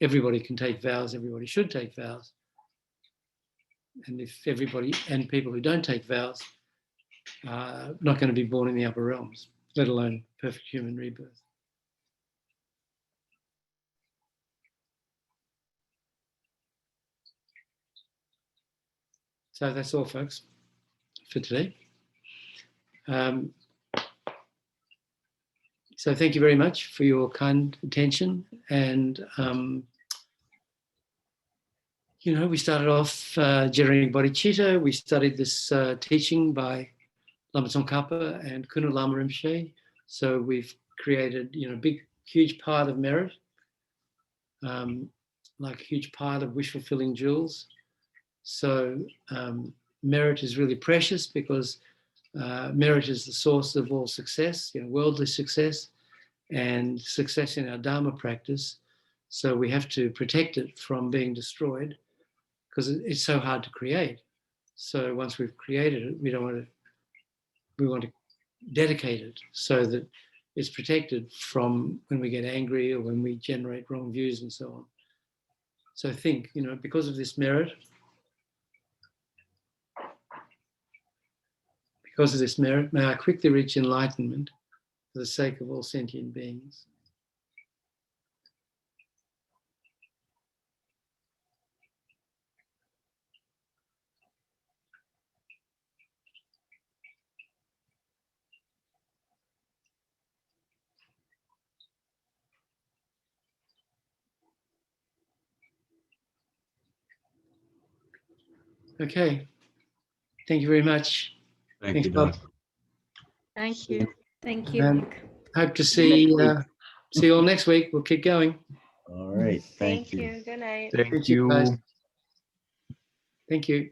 everybody can take vows, everybody should take vows. And if everybody and people who don't take vows are not going to be born in the upper realms, let alone perfect human rebirth. So that's all, folks, for today. So thank you very much for your kind attention. And, we started off generating bodhicitta. We studied this teaching by Lama Tsongkhapa and Kurukulla Lama Rinpoche. So we've created, a big, huge pile of merit, like a huge pile of wish-fulfilling jewels. So merit is really precious because merit is the source of all success, worldly success and success in our Dharma practice. So we have to protect it from being destroyed because it's so hard to create. So once we've created it, we want to dedicate it so that it's protected from when we get angry or when we generate wrong views and so on. So think, because of this merit, may I quickly reach enlightenment for the sake of all sentient beings. Okay. Thank you very much. Thank you, Bob. Doc. Thank you. Thank you. And hope to see you all next week. We'll keep going. All right. Thank you. Good night. Thank you. Guys. Thank you.